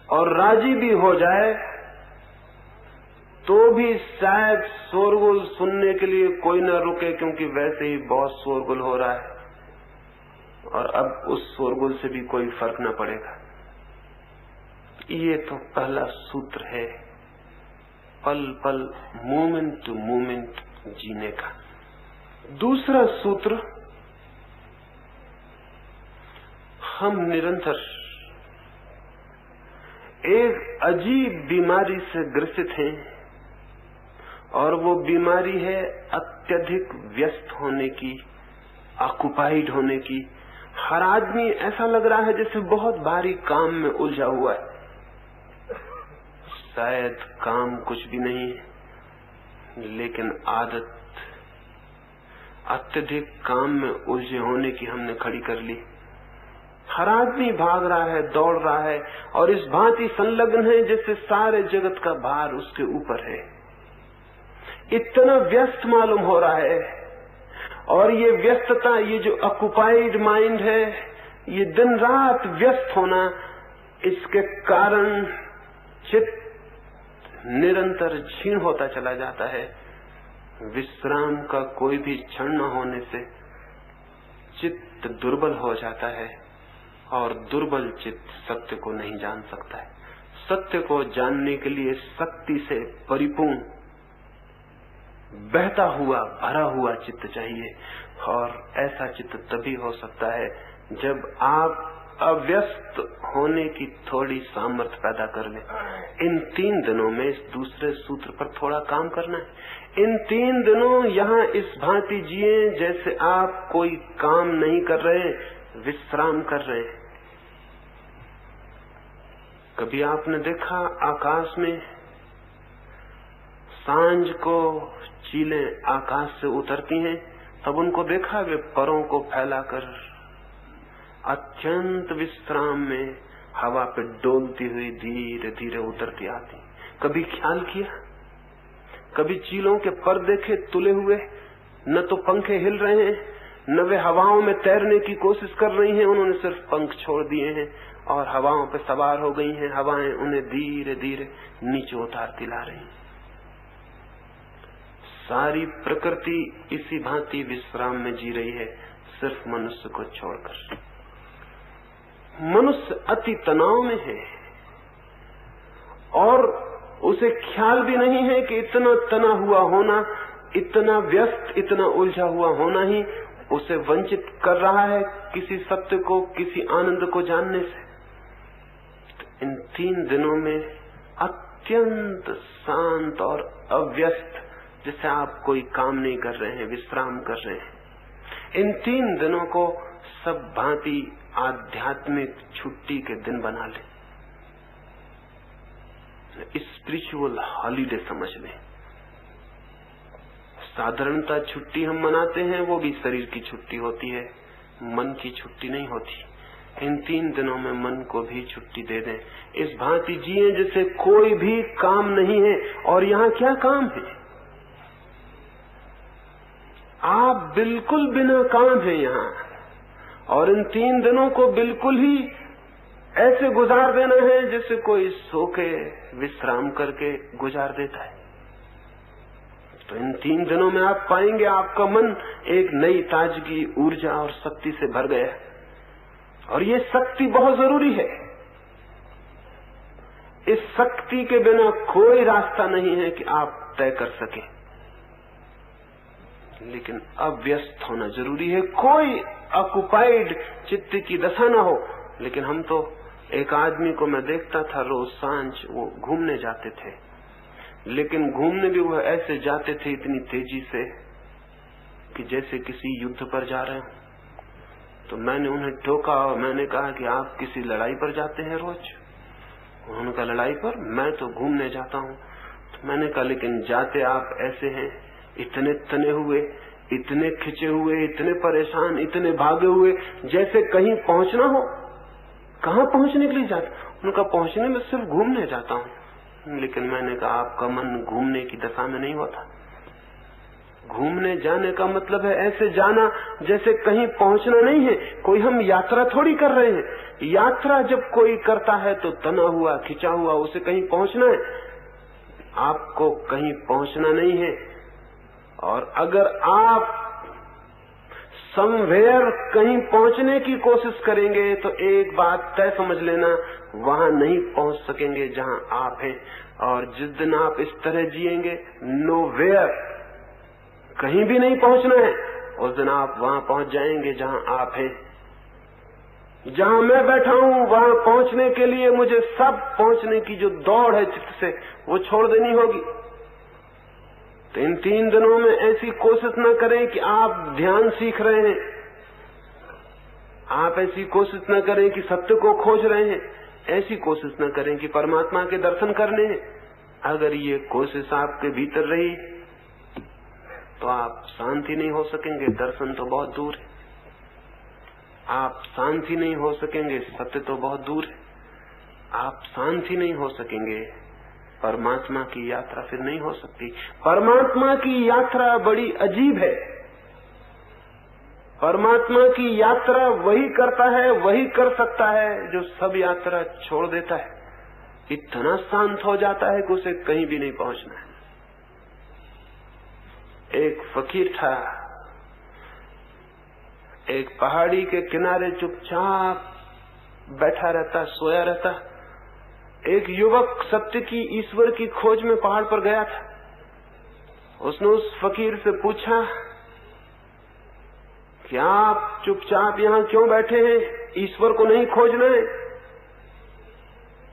और राजी भी हो जाए तो भी शायद शोरगुल सुनने के लिए कोई न रुके, क्योंकि वैसे ही बहुत शोरगुल हो रहा है और अब उस शोरगुल से भी कोई फर्क न पड़ेगा। ये तो पहला सूत्र है, पल पल मोमेंट टू मोमेंट जीने का। दूसरा सूत्र, हम निरंतर एक अजीब बीमारी से ग्रसित हैं, और वो बीमारी है अत्यधिक व्यस्त होने की, ऑक्युपाइड होने की। हर आदमी ऐसा लग रहा है जैसे बहुत भारी काम में उलझा हुआ है। शायद काम कुछ भी नहीं है, लेकिन आदत अत्यधिक काम में उलझे होने की हमने खड़ी कर ली। हर आदमी भाग रहा है, दौड़ रहा है, और इस भांति संलग्न है जैसे सारे जगत का भार उसके ऊपर है। इतना व्यस्त मालूम हो रहा है, और ये व्यस्तता, ये जो ऑक्युपाइड माइंड है, ये दिन रात व्यस्त होना, इसके कारण चित्त निरंतर क्षीण होता चला जाता है। विश्राम का कोई भी क्षण न होने से चित्त दुर्बल हो जाता है, और दुर्बल चित्त सत्य को नहीं जान सकता है। सत्य को जानने के लिए शक्ति से परिपूर्ण, बहता हुआ, भरा हुआ चित्त चाहिए, और ऐसा चित्त तभी हो सकता है जब आप अव्यस्त होने की थोड़ी सामर्थ्य पैदा कर लें। इन 3 दिनों में इस दूसरे सूत्र पर थोड़ा काम करना है। इन 3 दिनों यहाँ इस भांति जिए जैसे आप कोई काम नहीं कर रहे, विश्राम कर रहे हैं। कभी आपने देखा आकाश में सांझ को चीलें आकाश से उतरती हैं, तब उनको देखा वे परों को फैलाकर अत्यंत विश्राम में हवा पे डोलती हुई धीरे धीरे उतरती आती। कभी ख्याल किया? कभी चीलों के पर देखे तुले हुए? न तो पंखे हिल रहे हैं, न वे हवाओं में तैरने की कोशिश कर रही हैं, उन्होंने सिर्फ पंख छोड़ दिए हैं और हवाओं पे सवार हो गई हैं। हवाएं उन्हें धीरे धीरे नीचे उतारती ला रही हैं। सारी प्रकृति इसी भांति विश्राम में जी रही है, सिर्फ मनुष्य को छोड़कर। मनुष्य अति तनाव में है, और उसे ख्याल भी नहीं है कि इतना तना हुआ होना, इतना व्यस्त, इतना उलझा हुआ होना ही उसे वंचित कर रहा है किसी सत्य को, किसी आनंद को जानने से। तो इन 3 दिनों में अत्यंत शांत और अव्यस्त, जैसे आप कोई काम नहीं कर रहे हैं, विश्राम कर रहे हैं। इन 3 दिनों को सब भांति आध्यात्मिक छुट्टी के दिन बना लें, स्पिरिचुअल हॉलीडे समझ लें। साधारणता छुट्टी हम मनाते हैं, वो भी शरीर की छुट्टी होती है, मन की छुट्टी नहीं होती। इन 3 दिनों में मन को भी छुट्टी दे दें। इस भांति जिए जैसे कोई भी काम नहीं है। और यहाँ क्या काम है? आप बिल्कुल बिना काम है यहाँ, और इन 3 दिनों को बिल्कुल ही ऐसे गुजार देना है जैसे कोई सो के विश्राम करके गुजार देता है। तो इन 3 दिनों में आप पाएंगे आपका मन एक नई ताजगी, ऊर्जा और शक्ति से भर गया। और ये शक्ति बहुत जरूरी है। इस शक्ति के बिना कोई रास्ता नहीं है कि आप तय कर सकें। लेकिन अव्यस्त होना जरूरी है, कोई ऑक्युपाइड चित्त की दशा न हो। लेकिन हम तो, एक आदमी को मैं देखता था रोज सांझ वो घूमने जाते थे, लेकिन घूमने भी वह ऐसे जाते थे इतनी तेजी से कि जैसे किसी युद्ध पर जा रहे हो। तो मैंने उन्हें टोका और मैंने कहा कि आप किसी लड़ाई पर जाते हैं रोज? उन्होंने कहा लड़ाई पर? मैं तो घूमने जाता हूँ। तो मैंने कहा लेकिन जाते आप ऐसे हैं, इतने तने हुए, इतने खिंचे हुए, इतने परेशान, इतने भागे हुए, जैसे कहीं पहुंचना हो। कहाँ पहुंचने के लिए जाते? उनका पहुंचने में सिर्फ घूमने जाता हूँ। लेकिन मैंने कहा आपका मन घूमने की दशा में नहीं होता। घूमने जाने का मतलब है ऐसे जाना जैसे कहीं पहुंचना नहीं है। कोई हम यात्रा थोड़ी कर रहे हैं। यात्रा जब कोई करता है तो तना हुआ, खिंचा हुआ, उसे कहीं पहुंचना है। आपको कहीं पहुंचना नहीं है। और अगर आप समवेयर कहीं पहुंचने की कोशिश करेंगे तो एक बात तय समझ लेना, वहां नहीं पहुंच सकेंगे जहां आप हैं। और जिस दिन आप इस तरह जिएंगे, नोवेयर, कहीं भी नहीं पहुंचना है, उस दिन आप वहां पहुंच जाएंगे जहां आप हैं। जहां मैं बैठा हूं वहां पहुंचने के लिए मुझे सब पहुंचने की जो दौड़ है चित्त से, वो छोड़ देनी होगी। तो इन 3 दिनों में ऐसी कोशिश न करें कि आप ध्यान सीख रहे हैं। आप ऐसी कोशिश न करें कि सत्य को खोज रहे हैं। ऐसी कोशिश न करें कि परमात्मा के दर्शन करने हैं। अगर ये कोशिश आपके भीतर रही तो आप शांति नहीं हो सकेंगे। दर्शन तो बहुत दूर है। आप शांति नहीं हो सकेंगे। सत्य तो बहुत दूर है। आप शांति नहीं हो सकेंगे। परमात्मा की यात्रा फिर नहीं हो सकती। परमात्मा की यात्रा बड़ी अजीब है। परमात्मा की यात्रा वही करता है, वही कर सकता है जो सब यात्रा छोड़ देता है। इतना शांत हो जाता है कि उसे कहीं भी नहीं पहुंचना है। एक फकीर था, एक पहाड़ी के किनारे चुपचाप बैठा रहता, सोया रहता। एक युवक सत्य की, ईश्वर की खोज में पहाड़ पर गया था। उसने उस फकीर से पूछा कि आप चुपचाप यहाँ क्यों बैठे हैं, ईश्वर को नहीं खोजना है?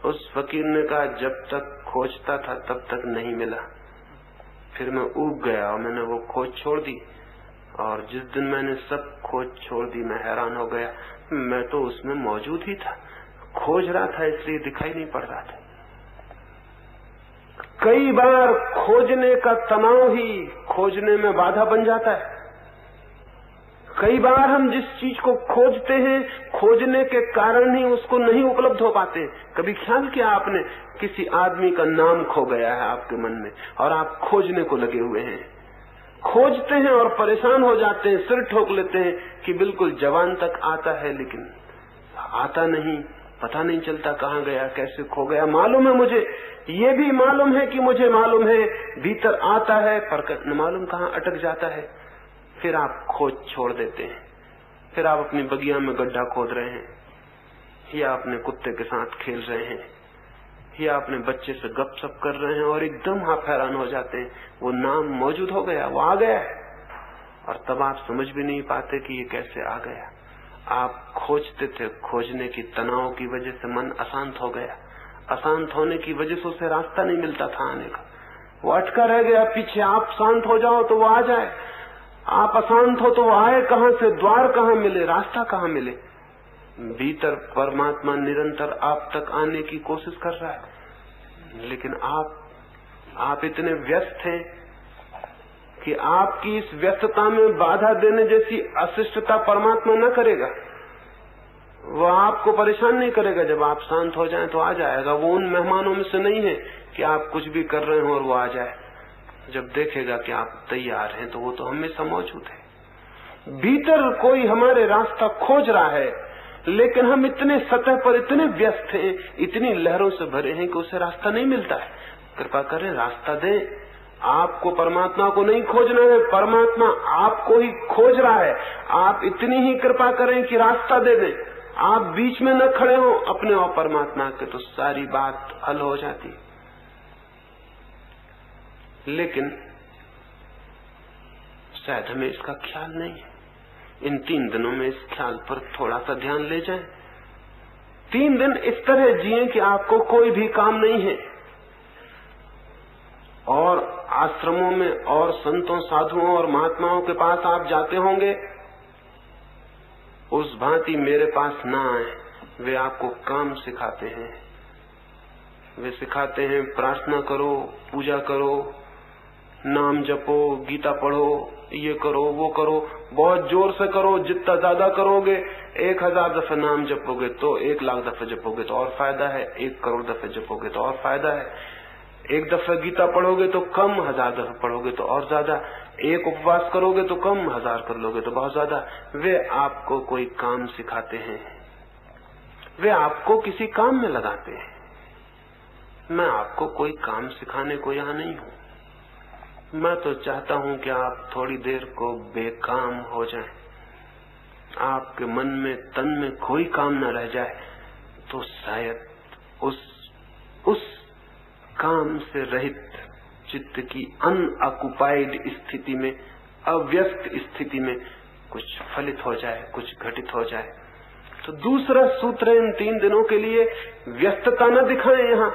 उस फकीर ने कहा जब तक खोजता था तब तक नहीं मिला, फिर मैं ऊब गया और मैंने वो खोज छोड़ दी। और जिस दिन मैंने सब खोज छोड़ दी मैं हैरान हो गया, मैं तो उसमें मौजूद ही था, खोज रहा था इसलिए दिखाई नहीं पड़ रहा था। कई बार खोजने का तनाव ही खोजने में बाधा बन जाता है। कई बार हम जिस चीज को खोजते हैं, खोजने के कारण ही उसको नहीं उपलब्ध हो पाते। कभी ख्याल किया आपने, किसी आदमी का नाम खो गया है आपके मन में और आप खोजने को लगे हुए हैं। खोजते हैं और परेशान हो जाते हैं, सिर ठोक लेते हैं कि बिल्कुल जवान तक आता है लेकिन आता नहीं, पता नहीं चलता कहाँ गया, कैसे खो गया। मालूम है मुझे, ये भी मालूम है कि मुझे मालूम है, भीतर आता है पर न मालूम कहाँ अटक जाता है। फिर आप खोज छोड़ देते हैं। फिर आप अपनी बगिया में गड्ढा खोद रहे हैं, या अपने कुत्ते के साथ खेल रहे हैं, या अपने बच्चे से गपशप कर रहे हैं और एकदम आप हैरान हो जाते हैं, वो नाम मौजूद हो गया, वो आ गया है। और तब आप समझ भी नहीं पाते कि ये कैसे आ गया। आप खोजते थे, खोजने की तनाव की वजह से मन अशांत हो गया। अशांत होने की वजह से उसे रास्ता नहीं मिलता था आने का, वो अटका रह गया पीछे। आप शांत हो जाओ तो वो आ जाए, आप अशांत हो तो वो आए कहां से, द्वार कहां मिले, रास्ता कहां मिले। भीतर परमात्मा निरंतर आप तक आने की कोशिश कर रहा है, लेकिन आप इतने व्यस्त हैं कि आपकी इस व्यस्तता में बाधा देने जैसी अशिष्टता परमात्मा न करेगा। वो आपको परेशान नहीं करेगा। जब आप शांत हो जाएं तो आ जाएगा। वो उन मेहमानों में से नहीं है कि आप कुछ भी कर रहे हो और वो आ जाए। जब देखेगा कि आप तैयार हैं तो वो तो हमेशा मौजूद है। भीतर कोई हमारे रास्ता खोज रहा है, लेकिन हम इतने सतह पर इतने व्यस्त हैं, इतनी लहरों से भरे हैं कि उसे रास्ता नहीं मिलता है। कृपा करें, रास्ता दें। आपको परमात्मा को नहीं खोजना है, परमात्मा आपको ही खोज रहा है। आप इतनी ही कृपा करें कि रास्ता दे दें। आप बीच में न खड़े हो अपने और परमात्मा के, तो सारी बात हल हो जाती। लेकिन शायद हमें इसका ख्याल नहीं है। इन 3 दिनों में इस ख्याल पर थोड़ा सा ध्यान ले जाएं। 3 दिन इस तरह जिए कि आपको कोई भी काम नहीं है, और आश्रमों में और संतों, साधुओं और महात्माओं के पास आप जाते होंगे उस भांति मेरे पास ना आए। वे आपको काम सिखाते हैं। वे सिखाते हैं प्रार्थना करो, पूजा करो, नाम जपो, गीता पढ़ो, ये करो वो करो, बहुत जोर से करो। जितना ज्यादा करोगे, 1000 दफे नाम जपोगे तो 1,00,000 दफे जपोगे तो और फायदा है, 1 करोड़ दफे जपोगे तो और फायदा है। 1 दफे गीता पढ़ोगे तो कम, 1000 दफे पढ़ोगे तो और ज्यादा। 1 उपवास करोगे तो कम, 1000 कर लोगे तो बहुत ज्यादा। वे आपको कोई काम सिखाते हैं, वे आपको किसी काम में लगाते हैं। मैं आपको कोई काम सिखाने को यहां नहीं हूं। मैं तो चाहता हूं कि आप थोड़ी देर को बेकाम हो जाएं, आपके मन में तन में कोई काम न रह जाए, तो शायद उस काम से रहित चित्त की अनऑक्युपाइड स्थिति में, अव्यस्त स्थिति में कुछ फलित हो जाए, कुछ घटित हो जाए। तो दूसरा सूत्र इन 3 दिनों के लिए, व्यस्तता न दिखाएं। यहाँ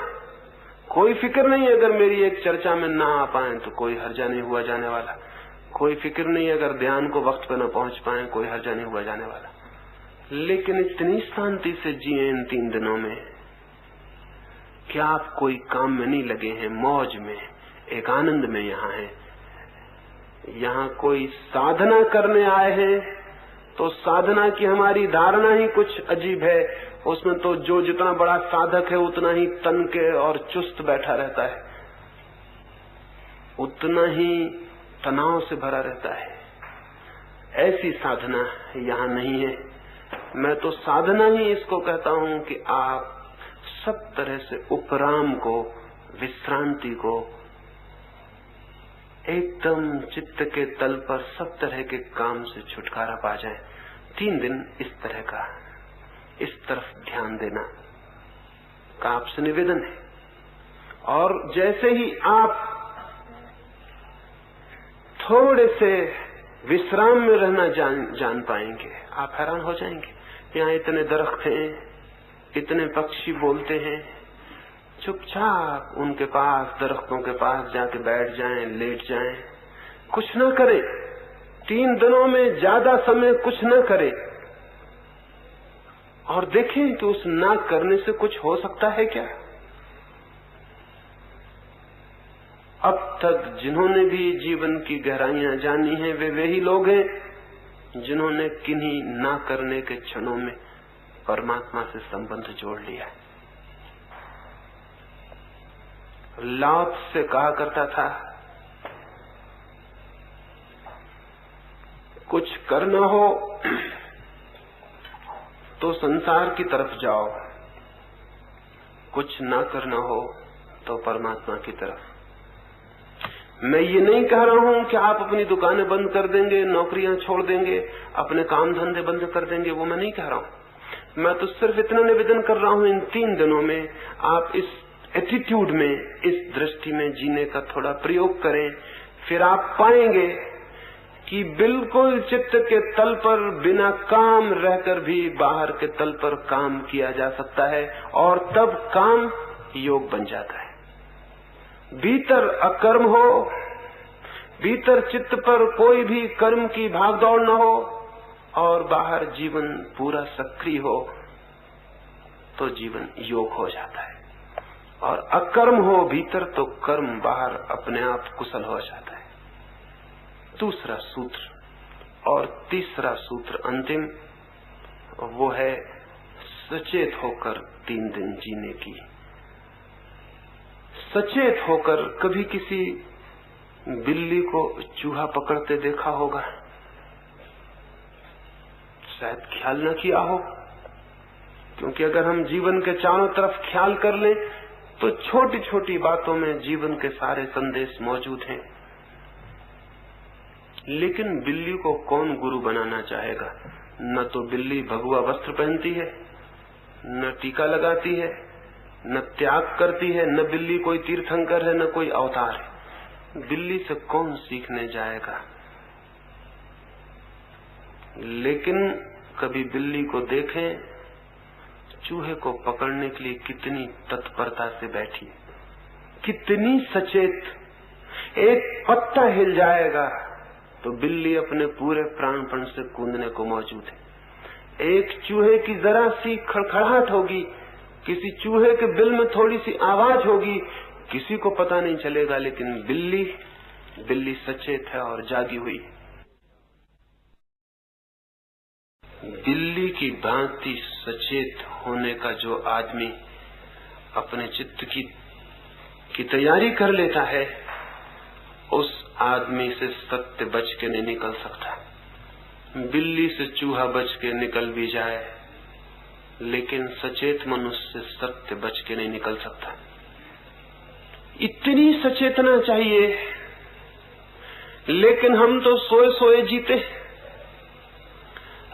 कोई फिक्र नहीं, अगर मेरी एक चर्चा में ना आ पाए तो कोई हर्जा नहीं हुआ जाने वाला। कोई फिक्र नहीं, अगर ध्यान को वक्त पर न पहुंच पाए, कोई हर्जा नहीं हुआ जाने वाला। लेकिन इतनी शांति से जिए इन 3 दिनों में कि आप कोई काम में नहीं लगे हैं, मौज में, एक आनंद में यहाँ हैं। यहाँ कोई साधना करने आए हैं तो साधना की हमारी धारणा ही कुछ अजीब है। उसमें तो जो जितना बड़ा साधक है उतना ही तन के और चुस्त बैठा रहता है, उतना ही तनाव से भरा रहता है। ऐसी साधना यहाँ नहीं है। मैं तो साधना ही इसको कहता हूँ कि आप सब तरह से उपराम को, विश्रांति को, एकदम चित्त के तल पर सब तरह के काम से छुटकारा पा जाएं। 3 दिन इस तरह का, इस तरफ ध्यान देना का आपसे निवेदन है। और जैसे ही आप थोड़े से विश्राम में रहना जान पाएंगे, आप हैरान हो जाएंगे। यहाँ इतने दरख्त हैं, इतने पक्षी बोलते हैं। चुपचाप उनके पास, दरख्तों के पास जाके बैठ जाएं, लेट जाएं, कुछ न करें। 3 दिनों में ज्यादा समय कुछ न करें और देखें कि उस ना करने से कुछ हो सकता है क्या। अब तक जिन्होंने भी जीवन की गहराइयां जानी हैं, वे ही लोग हैं जिन्होंने किन्हीं ना करने के क्षणों में परमात्मा से संबंध जोड़ लिया। लाओ से कहा करता था, कुछ करना हो तो संसार की तरफ जाओ, कुछ ना करना हो तो परमात्मा की तरफ। मैं ये नहीं कह रहा हूं कि आप अपनी दुकानें बंद कर देंगे, नौकरियां छोड़ देंगे, अपने काम धंधे बंद कर देंगे, वो मैं नहीं कह रहा हूं। मैं तो सिर्फ इतना निवेदन कर रहा हूं, इन 3 दिनों में आप इस एटीट्यूड में, इस दृष्टि में जीने का थोड़ा प्रयोग करें। फिर आप पाएंगे कि बिल्कुल चित्त के तल पर बिना काम रहकर भी बाहर के तल पर काम किया जा सकता है, और तब काम योग बन जाता है। भीतर अकर्म हो, भीतर चित्त पर कोई भी कर्म की भागदौड़ न हो, और बाहर जीवन पूरा सक्रिय हो, तो जीवन योग हो जाता है। और अकर्म हो भीतर, तो कर्म बाहर अपने आप कुशल हो जाता है। दूसरा सूत्र और तीसरा सूत्र अंतिम, वो है सचेत होकर 3 दिन जीने की। सचेत होकर कभी किसी बिल्ली को चूहा पकड़ते देखा होगा? शायद ख्याल न किया हो, क्योंकि अगर हम जीवन के चारों तरफ ख्याल कर लें तो छोटी छोटी बातों में जीवन के सारे संदेश मौजूद हैं। लेकिन बिल्ली को कौन गुरु बनाना चाहेगा? न तो बिल्ली भगवा वस्त्र पहनती है, न टीका लगाती है, न त्याग करती है, न बिल्ली कोई तीर्थंकर है, न कोई अवतार है। बिल्ली से कौन सीखने जाएगा? लेकिन कभी बिल्ली को देखें, चूहे को पकड़ने के लिए कितनी तत्परता से बैठी, कितनी सचेत। एक पत्ता हिल जाएगा तो बिल्ली अपने पूरे प्राणपण से कूदने को मौजूद है। एक चूहे की जरा सी खड़खड़ाहट होगी, किसी चूहे के बिल में थोड़ी सी आवाज होगी, किसी को पता नहीं चलेगा, लेकिन बिल्ली सचेत है और जागी हुई। बिल्ली की भांति सचेत होने का जो आदमी अपने चित्त की तैयारी कर लेता है, उस आदमी से सत्य बच के नहीं निकल सकता। बिल्ली से चूहा बच के निकल भी जाए, लेकिन सचेत मनुष्य से सत्य बच के नहीं निकल सकता। इतनी सचेतना चाहिए, लेकिन हम तो सोए सोए जीते।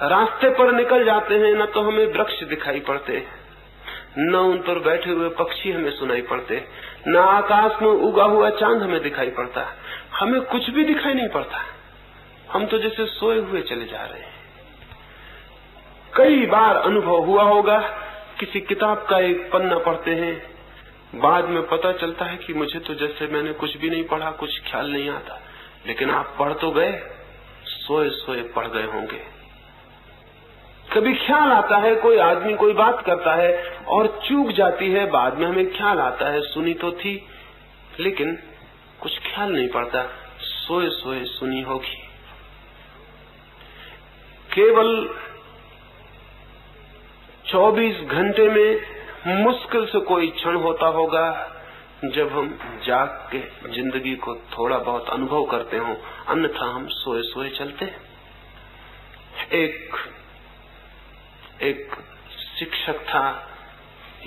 रास्ते पर निकल जाते हैं, न तो हमें वृक्ष दिखाई पड़ते, न उन पर बैठे हुए पक्षी हमें सुनाई पड़ते, न आकाश में उगा हुआ चांद हमें दिखाई पड़ता। हमें कुछ भी दिखाई नहीं पड़ता। हम तो जैसे सोए हुए चले जा रहे हैं। कई बार अनुभव हुआ होगा, किसी किताब का एक पन्ना पढ़ते हैं, बाद में पता चलता है कि मुझे तो जैसे मैंने कुछ भी नहीं पढ़ा, कुछ ख्याल नहीं आता, लेकिन आप पढ़ तो गए, सोए सोए पढ़ गए होंगे। कभी ख्याल आता है, कोई आदमी कोई बात करता है और चूक जाती है, बाद में हमें ख्याल आता है सुनी तो थी, लेकिन कुछ ख्याल नहीं पड़ता, सोए सोए सुनी होगी। केवल 24 घंटे में मुश्किल से कोई क्षण होता होगा जब हम जाग के जिंदगी को थोड़ा बहुत अनुभव करते हो, अन्यथा हम सोए सोए चलते। एक शिक्षक था,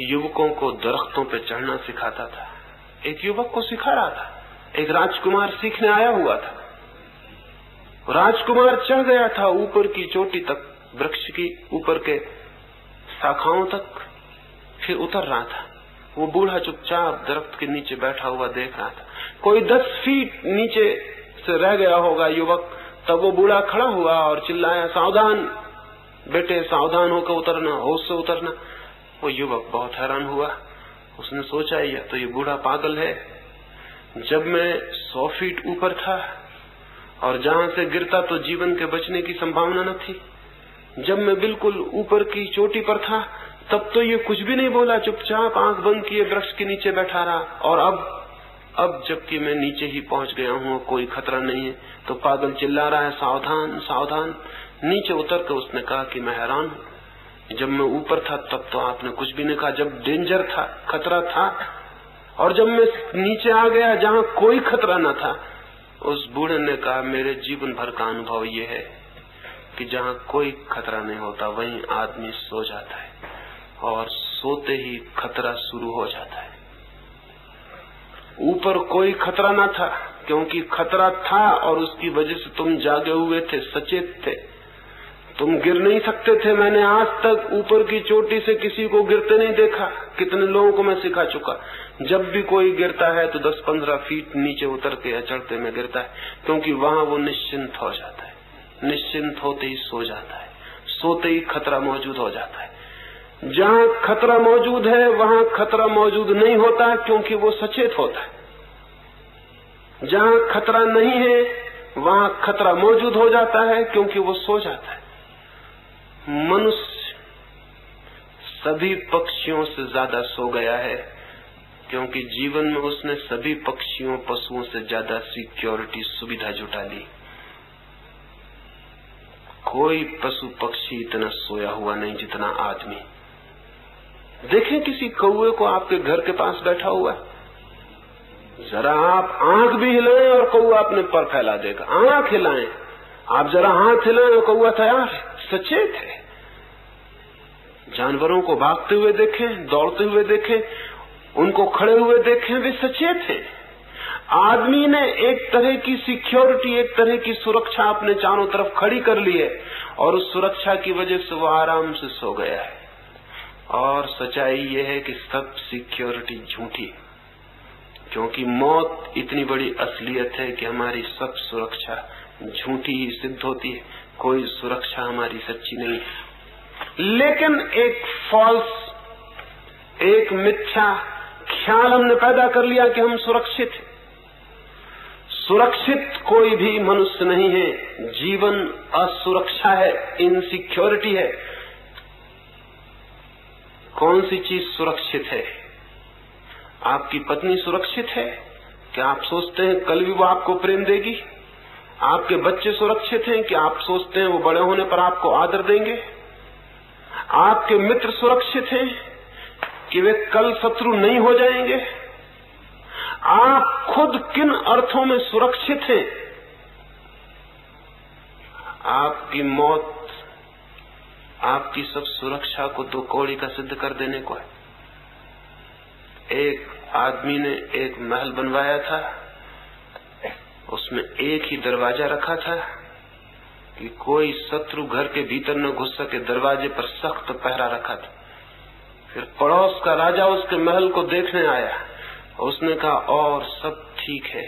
युवकों को दरख्तों पे चढ़ना सिखाता था। एक युवक को सिखा रहा था, एक राजकुमार सीखने आया हुआ था। राजकुमार चढ़ गया था ऊपर की चोटी तक, वृक्ष की ऊपर के शाखाओं तक, फिर उतर रहा था। वो बूढ़ा चुपचाप दरख्त के नीचे बैठा हुआ देख रहा था। कोई 10 फीट नीचे से रह गया होगा युवक, तब वो बूढ़ा खड़ा हुआ और चिल्लाया, सावधान बेटे, सावधान होकर उतरना, होश से उतरना। वो युवक बहुत हैरान हुआ। उसने सोचा, या तो ये बूढ़ा पागल है। जब मैं 100 फीट ऊपर था और जहां से गिरता तो जीवन के बचने की संभावना न थी, जब मैं बिल्कुल ऊपर की चोटी पर था तब तो ये कुछ भी नहीं बोला, चुपचाप आंख बंद किए वृक्ष के नीचे बैठा रहा, और अब जबकि मैं नीचे ही पहुंच गया हूं, कोई खतरा नहीं है, तो पागल चिल्ला रहा है, सावधान सावधान। नीचे उतर कर उसने कहा कि मैं हैरान हूं, जब मैं ऊपर था तब तो आपने कुछ भी नहीं कहा, जब डेंजर था, खतरा था, और जब मैं नीचे आ गया जहां कोई खतरा न था। उस बूढ़े ने कहा, मेरे जीवन भर का अनुभव ये है कि जहां कोई खतरा नहीं होता वहीं आदमी सो जाता है, और सोते ही खतरा शुरू हो जाता है। ऊपर कोई खतरा न था, क्योंकि खतरा था और उसकी वजह से तुम जागे हुए थे, सचेत थे, तुम गिर नहीं सकते थे। मैंने आज तक ऊपर की चोटी से किसी को गिरते नहीं देखा। कितने लोगों को मैं सिखा चुका, जब भी कोई गिरता है तो 10-15 फीट नीचे उतर के या चढ़ते में गिरता है, क्योंकि वहां वो निश्चिंत हो जाता है। निश्चिंत होते ही सो जाता है, सोते ही खतरा मौजूद हो जाता है। जहां खतरा मौजूद है वहां खतरा मौजूद नहीं होता, क्योंकि वो सचेत होता है। जहां खतरा नहीं है वहां खतरा मौजूद हो जाता है, क्योंकि वो सो जाता है। मनुष्य सभी पक्षियों से ज्यादा सो गया है, क्योंकि जीवन में उसने सभी पक्षियों पशुओं से ज्यादा सिक्योरिटी सुविधा जुटा ली। कोई पशु पक्षी इतना सोया हुआ नहीं जितना आदमी। देखें किसी कौवे को आपके घर के पास बैठा हुआ, जरा आप आंख भी हिलाएं और कौवा अपने पर फैला देगा। आंख हिलाएं, आप जरा हाथ हिलाएं और कौवा तैयार है, सचेत है। जानवरों को भागते हुए देखें, दौड़ते हुए देखें, उनको खड़े हुए देखें, वे सचेत हैं। आदमी ने एक तरह की सिक्योरिटी, एक तरह की सुरक्षा अपने चारों तरफ खड़ी कर ली है, और उस सुरक्षा की वजह से वो आराम से सो गया है। और सच्चाई ये है कि सब सिक्योरिटी झूठी है, क्योंकि मौत इतनी बड़ी असलियत है कि हमारी सब सुरक्षा झूठी ही सिद्ध होती है। कोई सुरक्षा हमारी सच्ची नहीं है। लेकिन एक फॉल्स, एक मिथ्या ख्याल हमने पैदा कर लिया कि हम सुरक्षित हैं। सुरक्षित कोई भी मनुष्य नहीं है। जीवन असुरक्षा है, इनसिक्योरिटी है, कौन सी चीज सुरक्षित है? आपकी पत्नी सुरक्षित है? क्या आप सोचते हैं कल भी वो आपको प्रेम देगी? आपके बच्चे सुरक्षित हैं कि आप सोचते हैं वो बड़े होने पर आपको आदर देंगे? आपके मित्र सुरक्षित हैं कि वे कल शत्रु नहीं हो जाएंगे? आप खुद किन अर्थों में सुरक्षित हैं? आपकी मौत आपकी सब सुरक्षा को दो कौड़ी का सिद्ध कर देने को है। एक आदमी ने एक महल बनवाया था, उसमें एक ही दरवाजा रखा था कि कोई शत्रु घर के भीतर न घुस सके। दरवाजे पर सख्त पहरा रखा था। फिर पड़ोस का राजा उसके महल को देखने आया। उसने कहा और सब ठीक है,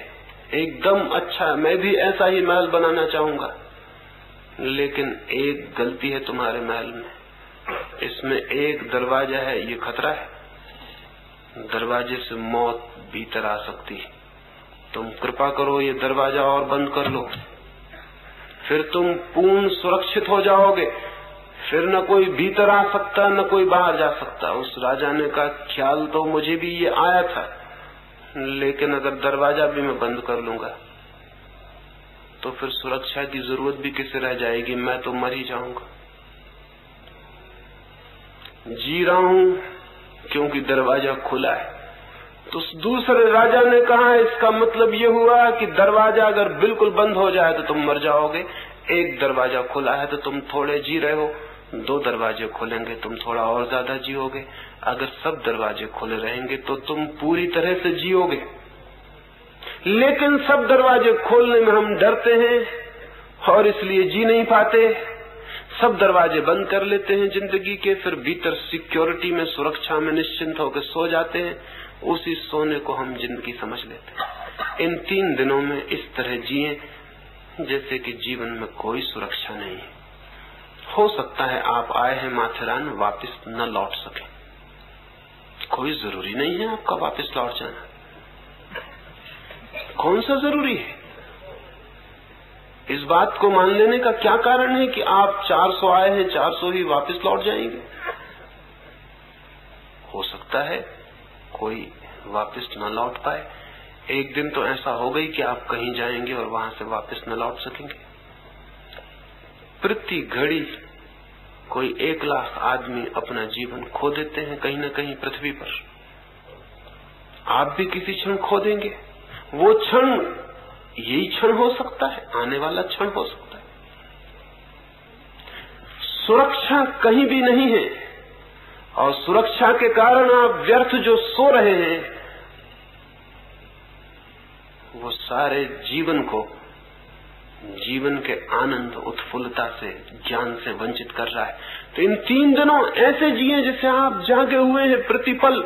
एकदम अच्छा है, मैं भी ऐसा ही महल बनाना चाहूंगा, लेकिन एक गलती है तुम्हारे महल में, इसमें एक दरवाजा है, ये खतरा है, दरवाजे से मौत भीतर आ सकती है, तुम कृपा करो ये दरवाजा और बंद कर लो, फिर तुम पूर्ण सुरक्षित हो जाओगे, फिर न कोई भीतर आ सकता न कोई बाहर जा सकता। उस राजा ने कहा ख्याल तो मुझे भी ये आया था, लेकिन अगर दरवाजा भी मैं बंद कर लूंगा तो फिर सुरक्षा की जरूरत भी किसे रह जाएगी, मैं तो मर ही जाऊंगा। जी रहा हूं क्योंकि दरवाजा खुला है। तो दूसरे राजा ने कहा इसका मतलब ये हुआ कि दरवाजा अगर बिल्कुल बंद हो जाए तो तुम मर जाओगे, एक दरवाजा खुला है तो तुम थोड़े जी रहे हो, दो दरवाजे खुलेंगे तुम थोड़ा और ज्यादा जियोगे, अगर सब दरवाजे खुले रहेंगे तो तुम पूरी तरह से जियोगे। लेकिन सब दरवाजे खोलने में हम डरते हैं और इसलिए जी नहीं पाते। सब दरवाजे बंद कर लेते हैं जिंदगी के, फिर भीतर सिक्योरिटी में, सुरक्षा में निश्चिंत होकर सो जाते हैं। उसी सोने को हम जिंदगी समझ लेते हैं। इन 3 दिनों में इस तरह जिए जैसे कि जीवन में कोई सुरक्षा नहीं है। हो सकता है आप आए हैं माथेरान, वापस न लौट सके, कोई जरूरी नहीं है आपका वापस लौट जाना। कौन सा जरूरी है? इस बात को मान लेने का क्या कारण है कि आप 400 आए हैं, 400 ही वापस लौट जाएंगे? हो सकता है कोई वापस न लौट पाए। एक दिन तो ऐसा हो गई कि आप कहीं जाएंगे और वहां से वापस न लौट सकेंगे। प्रति घड़ी कोई 1 लाख आदमी अपना जीवन खो देते हैं कहीं न कहीं पृथ्वी पर। आप भी किसी क्षण खो देंगे। वो क्षण यही क्षण हो सकता है, आने वाला क्षण हो सकता है। सुरक्षा कहीं भी नहीं है और सुरक्षा के कारण आप व्यर्थ जो सो रहे हैं वो सारे जीवन को, जीवन के आनंद, उत्फुल्लता से, ज्ञान से वंचित कर रहा है। तो इन 3 दिनों ऐसे जिए जैसे आप जागे हुए हैं, प्रतिपल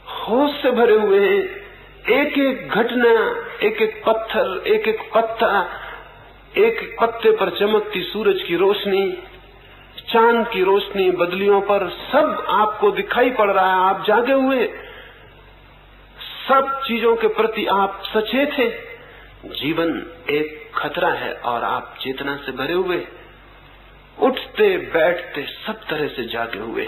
होश से भरे हुए हैं। एक एक घटना, एक एक पत्थर, एक एक पत्ता, एक एक पत्ते पर चमकती सूरज की रोशनी, चांद की रोशनी, बदलियों पर, सब आपको दिखाई पड़ रहा है। आप जागे हुए, सब चीजों के प्रति आप सचेत हैं। जीवन एक खतरा है और आप चेतना से भरे हुए, उठते बैठते सब तरह से जागे हुए।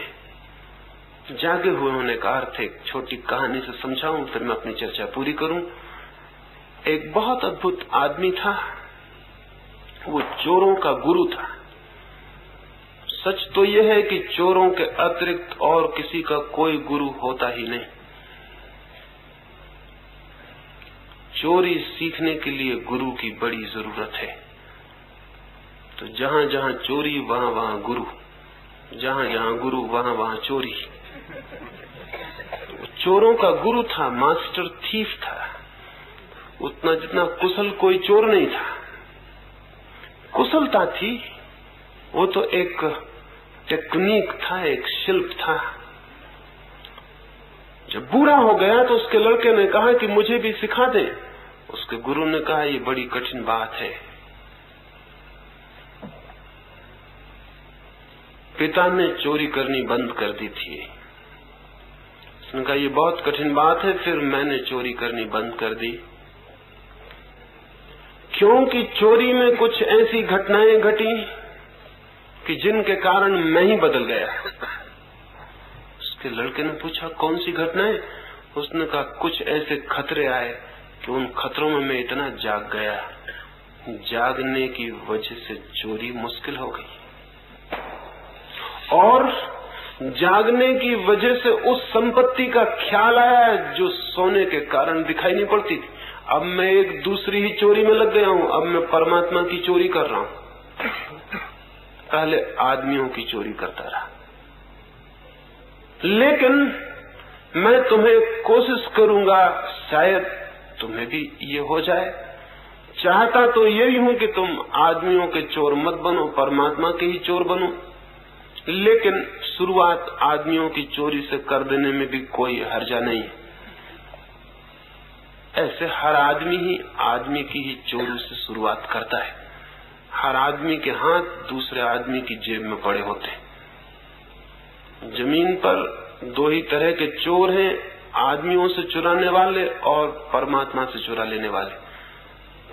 जागे हुए होने का अर्थ एक छोटी कहानी से समझाऊं, फिर मैं अपनी चर्चा पूरी करूं। एक बहुत अद्भुत आदमी था, वो चोरों का गुरु था। सच तो यह है कि चोरों के अतिरिक्त और किसी का कोई गुरु होता ही नहीं। चोरी सीखने के लिए गुरु की बड़ी जरूरत है। तो जहां जहां चोरी वहां वहां गुरु, जहां जहां गुरु वहां वहां चोरी। चोरों का गुरु था, मास्टर थीफ था। उतना जितना कुशल कोई चोर नहीं था। कुशलता थी, वो तो एक टेक्निक था, एक शिल्प था। जब बूढ़ा हो गया तो उसके लड़के ने कहा कि मुझे भी सिखा दे। उसके गुरु ने कहा ये बड़ी कठिन बात है। पिता ने चोरी करनी बंद कर दी थी। उसने कहा ये बहुत कठिन बात है। फिर मैंने चोरी करनी बंद कर दी, क्योंकि चोरी में कुछ ऐसी घटनाएं घटी कि जिनके कारण मैं ही बदल गया। उसके लड़के ने पूछा कौन सी घटना है? उसने कहा कुछ ऐसे खतरे आए कि उन खतरों में मैं इतना जाग गया, जागने की वजह से चोरी मुश्किल हो गई, और जागने की वजह से उस संपत्ति का ख्याल आया जो सोने के कारण दिखाई नहीं पड़ती थी। अब मैं एक दूसरी ही चोरी में लग गया हूं, अब मैं परमात्मा की चोरी कर रहा हूं। पहले आदमियों की चोरी करता रहा, लेकिन मैं तुम्हें कोशिश करूंगा, शायद तुम्हें भी ये हो जाए। चाहता तो यही हूं कि तुम आदमियों के चोर मत बनो, परमात्मा के ही चोर बनो, लेकिन शुरुआत आदमियों की चोरी से कर देने में भी कोई हर्जा नहीं। ऐसे हर आदमी ही आदमी की ही चोरी से शुरुआत करता है। हर आदमी के हाथ दूसरे आदमी की जेब में पड़े होते हैं। जमीन पर दो ही तरह के चोर हैं, आदमियों से चुराने वाले और परमात्मा से चुरा लेने वाले।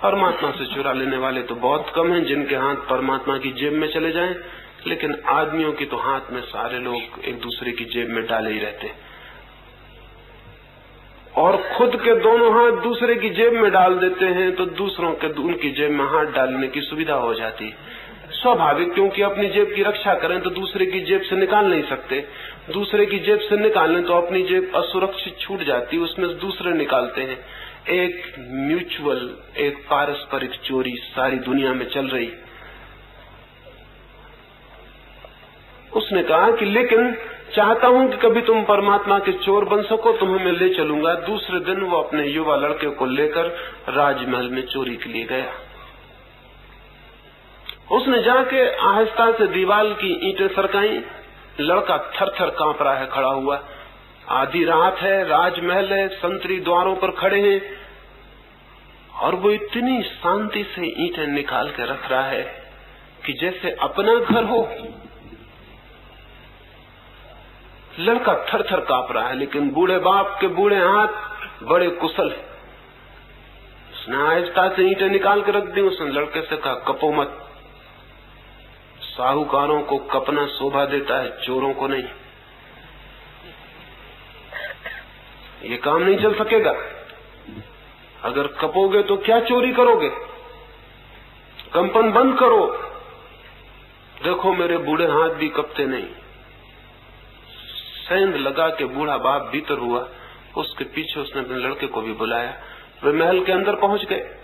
परमात्मा से चुरा लेने वाले तो बहुत कम हैं जिनके हाथ परमात्मा की जेब में चले जाएं, लेकिन आदमियों की तो हाथ में सारे लोग एक दूसरे की जेब में डाले ही रहते हैं, और खुद के दोनों हाथ दूसरे की जेब में डाल देते हैं तो दूसरों के उनकी जेब में हाथ डालने की सुविधा हो जाती है। स्वाभाविक, क्योंकि अपनी जेब की रक्षा करें तो दूसरे की जेब से निकाल नहीं सकते, दूसरे की जेब से निकालें तो अपनी जेब असुरक्षित छूट जाती, उसमें से दूसरे निकालते हैं। एक म्यूचुअल, एक पारस्परिक चोरी सारी दुनिया में चल रही। उसने कहा कि लेकिन चाहता हूं कि कभी तुम परमात्मा के चोर बन सको, तुम्हें मैं ले चलूंगा। दूसरे दिन वो अपने युवा लड़के को लेकर राजमहल में चोरी के लिए गया। उसने जाके आहिस्ता से दीवार की ईंटें सरकाई। लड़का थर थर कांप रहा है खड़ा हुआ। आधी रात है, राजमहल है, संतरी द्वारों पर खड़े हैं, और वो इतनी शांति से ईंटें निकाल के रख रहा है कि जैसे अपना घर हो। लड़का थर थर कांप रहा है, लेकिन बूढ़े बाप के बूढ़े हाथ बड़े कुशल है। उसने आहिस्ता से ईंटें निकाल के रख दी। उसने लड़के से कहा कपो मत, साहूकारों को कपना शोभा देता है, चोरों को नहीं। ये काम नहीं चल सकेगा। अगर कपोगे तो क्या चोरी करोगे? कंपन बंद करो। देखो मेरे बूढ़े हाथ भी कपते नहीं। सेंध लगा के बूढ़ा बाप भीतर हुआ। उसके पीछे उसने अपने लड़के को भी बुलाया। वे महल के अंदर पहुंच गए।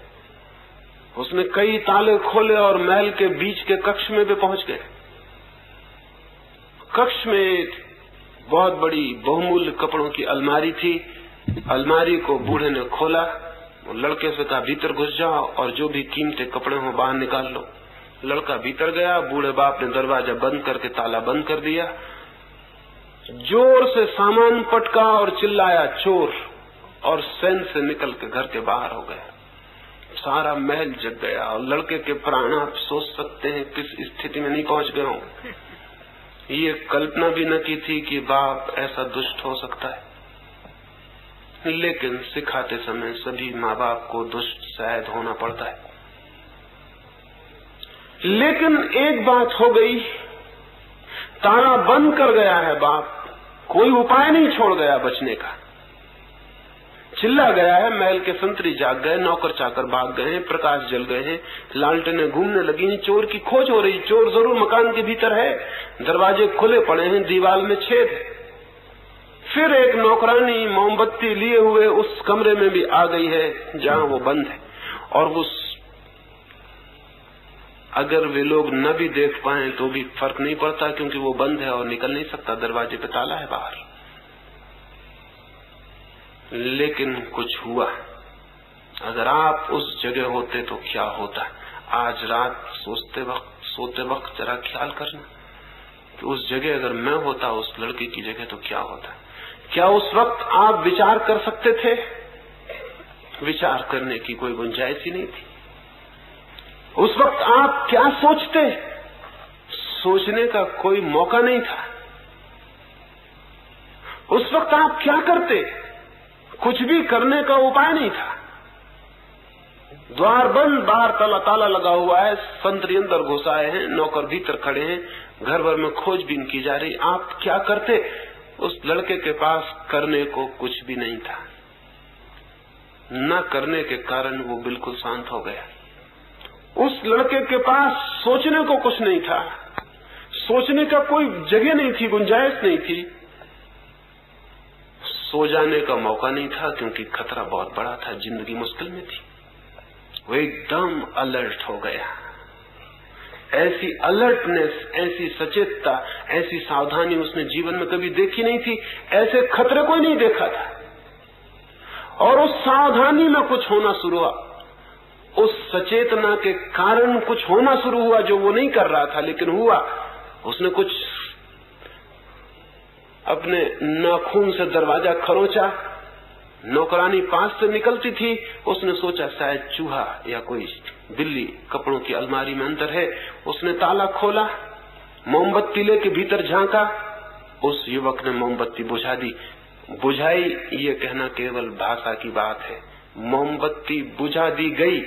उसने कई ताले खोले और महल के बीच के कक्ष में भी पहुंच गए। कक्ष में एक बहुत बड़ी बहुमूल्य कपड़ों की अलमारी थी। अलमारी को बूढ़े ने खोला। लड़के से कहा भीतर घुस जाओ और जो भी कीमती कपड़े हो बाहर निकाल लो। लड़का भीतर गया। बूढ़े बाप ने दरवाजा बंद करके ताला बंद कर दिया। जोर से सामान पटका और चिल्लाया चोर, और सैन से निकल के घर के बाहर हो गया। सारा महल जग गया और लड़के के प्राण आप सोच सकते हैं किस स्थिति में नहीं पहुंच गए होंगे। ये कल्पना भी न की थी कि बाप ऐसा दुष्ट हो सकता है, लेकिन सिखाते समय सभी माँ बाप को दुष्ट शायद होना पड़ता है। लेकिन एक बात हो गई, ताला बंद कर गया है बाप, कोई उपाय नहीं छोड़ गया बचने का। चिल्ला गया है, महल के संतरी जाग गए, नौकर चाकर भाग गए हैं, प्रकाश जल गए हैं, लालटेनें घूमने लगी हैं, चोर की खोज हो रही। चोर जरूर मकान के भीतर है, दरवाजे खुले पड़े हैं, दीवार में छेद है। फिर एक नौकरानी मोमबत्ती लिए हुए उस कमरे में भी आ गई है जहां वो बंद है, और वो अगर वे लोग न भी देख पाए तो भी फर्क नहीं पड़ता, क्योंकि वो बंद है और निकल नहीं सकता, दरवाजे पे ताला है बाहर। लेकिन कुछ हुआ। अगर आप उस जगह होते तो क्या होता? आज रात सोते वक्त जरा ख्याल करना कि उस जगह अगर मैं होता, उस लड़की की जगह, तो क्या होता। क्या उस वक्त आप विचार कर सकते थे? विचार करने की कोई गुंजाइश ही नहीं थी। उस वक्त आप क्या सोचते? सोचने का कोई मौका नहीं था। उस वक्त आप क्या करते? कुछ भी करने का उपाय नहीं था। द्वार बंद, बाहर ताला लगा हुआ है, संतरी अंदर घुस आए हैं, नौकर भीतर खड़े हैं, घर भर में खोजबीन की जा रही। आप क्या करते? उस लड़के के पास करने को कुछ भी नहीं था। न करने के कारण वो बिल्कुल शांत हो गया। उस लड़के के पास सोचने को कुछ नहीं था, सोचने का कोई जगह नहीं थी, गुंजाइश नहीं थी, सो जाने का मौका नहीं था, क्योंकि खतरा बहुत बड़ा था, जिंदगी मुश्किल में थी। वो एकदम अलर्ट हो गया। ऐसी अलर्टनेस, ऐसी सचेतता, ऐसी सावधानी उसने जीवन में कभी देखी नहीं थी, ऐसे खतरे को नहीं देखा था। और उस सावधानी में कुछ होना शुरू हुआ, उस सचेतना के कारण कुछ होना शुरू हुआ जो वो नहीं कर रहा था, लेकिन हुआ। उसने कुछ अपने नाखून से दरवाजा खरोचा, नौकरानी पास से निकलती थी। उसने सोचा शायद चूहा या कोई बिल्ली कपड़ों की अलमारी में अंदर है। उसने ताला खोला, मोमबत्ती लेके भीतर झांका। उस युवक ने मोमबत्ती बुझा दी। बुझाई ये कहना केवल भाषा की बात है, मोमबत्ती बुझा दी गई,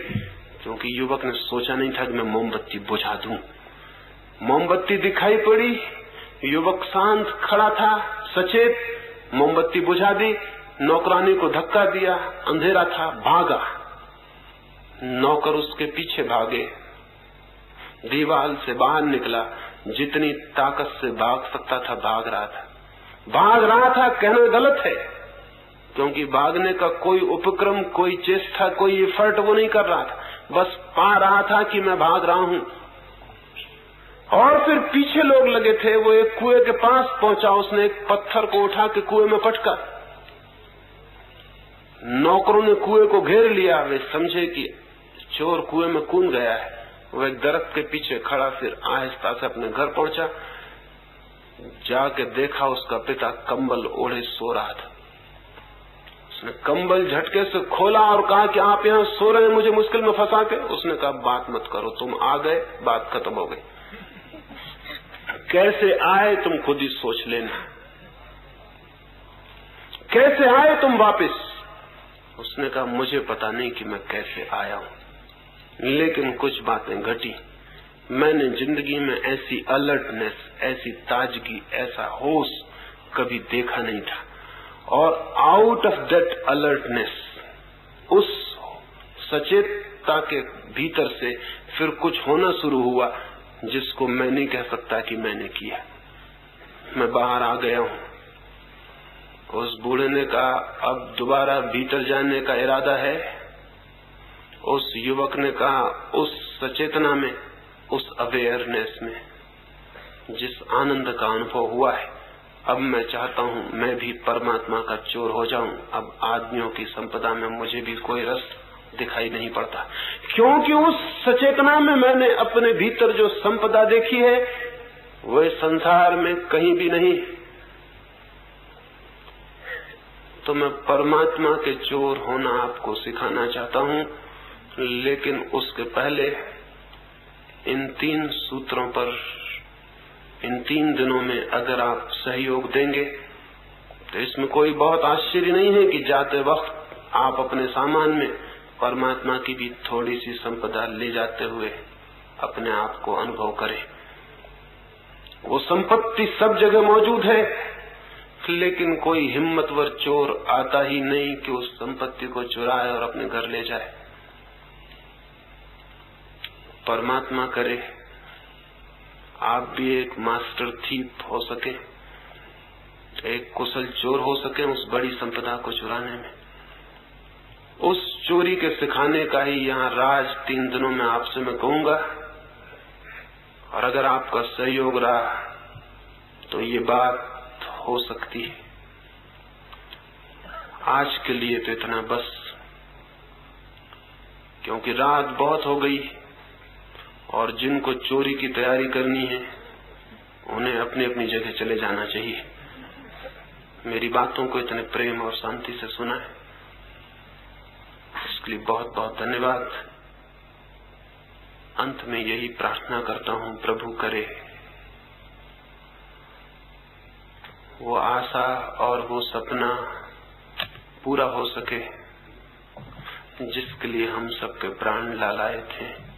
क्योंकि युवक ने सोचा नहीं था कि मैं मोमबत्ती बुझा दूं। मोमबत्ती दिखाई पड़ी, युवक शांत खड़ा था, सचेत। मोमबत्ती बुझा दी, नौकरानी को धक्का दिया, अंधेरा था, भागा। नौकर उसके पीछे भागे, दीवार से बाहर निकला, जितनी ताकत से भाग सकता था भाग रहा था। कहना गलत है, क्योंकि भागने का कोई उपक्रम, कोई चेष्टा, कोई एफर्ट वो नहीं कर रहा था, बस पा रहा था कि मैं भाग रहा हूं। और फिर पीछे लोग लगे थे। वो एक कुएं के पास पहुंचा, उसने एक पत्थर को उठा के कुएं में पटका। नौकरों ने कुएं को घेर लिया। वे समझे कि चोर कुएं में कूद गया है। वो एक दरख्त के पीछे खड़ा, फिर आहिस्ता से अपने घर पहुंचा। जाके देखा उसका पिता कंबल ओढ़े सो रहा था। उसने कंबल झटके से खोला और कहा कि आप यहाँ सो रहे हैं मुझे मुश्किल में फंसा के। उसने कहा बात मत करो, तुम आ गए, बात खत्म हो गई। कैसे आए तुम खुद ही सोच लेना, कैसे आए तुम वापस। उसने कहा मुझे पता नहीं कि मैं कैसे आया हूं, लेकिन कुछ बातें घटी। मैंने जिंदगी में ऐसी अलर्टनेस, ऐसी ताजगी, ऐसा होश कभी देखा नहीं था। और आउट ऑफ दैट अलर्टनेस, उस सचेतता के भीतर से फिर कुछ होना शुरू हुआ जिसको मैं नहीं कह सकता कि मैंने किया। मैं बाहर आ गया हूं। उस बूढ़े ने कहा अब दोबारा भीतर जाने का इरादा है। उस युवक ने कहा उस सचेतना में, उस अवेयरनेस में जिस आनंद का अनुभव हुआ है, अब मैं चाहता हूं मैं भी परमात्मा का चोर हो जाऊं। अब आदमियों की संपदा में मुझे भी कोई रस दिखाई नहीं पड़ता, क्योंकि उस सचेतना में मैंने अपने भीतर जो संपदा देखी है वह संसार में कहीं भी नहीं। तो मैं परमात्मा के चोर होना आपको सिखाना चाहता हूं, लेकिन उसके पहले इन 3 सूत्रों पर इन 3 दिनों में अगर आप सहयोग देंगे तो इसमें कोई बहुत आश्चर्य नहीं है कि जाते वक्त आप अपने सामान में परमात्मा की भी थोड़ी सी संपदा ले जाते हुए अपने आप को अनुभव करें। वो संपत्ति सब जगह मौजूद है, लेकिन कोई हिम्मतवर चोर आता ही नहीं कि उस संपत्ति को चुराए और अपने घर ले जाए। परमात्मा करे आप भी एक मास्टर थीप हो सके, एक कुशल चोर हो सके उस बड़ी संपदा को चुराने में। उस चोरी के सिखाने का ही यहाँ राज 3 दिनों में आपसे मैं कहूंगा, और अगर आपका सहयोग रहा तो ये बात हो सकती है। आज के लिए तो इतना बस, क्योंकि रात बहुत हो गई और जिनको चोरी की तैयारी करनी है उन्हें अपनी अपनी जगह चले जाना चाहिए। मेरी बातों को इतने प्रेम और शांति से सुना है, इसके लिए बहुत बहुत धन्यवाद। अंत में यही प्रार्थना करता हूं, प्रभु करे वो आशा और वो सपना पूरा हो सके जिसके लिए हम सबके प्राण लालाए थे।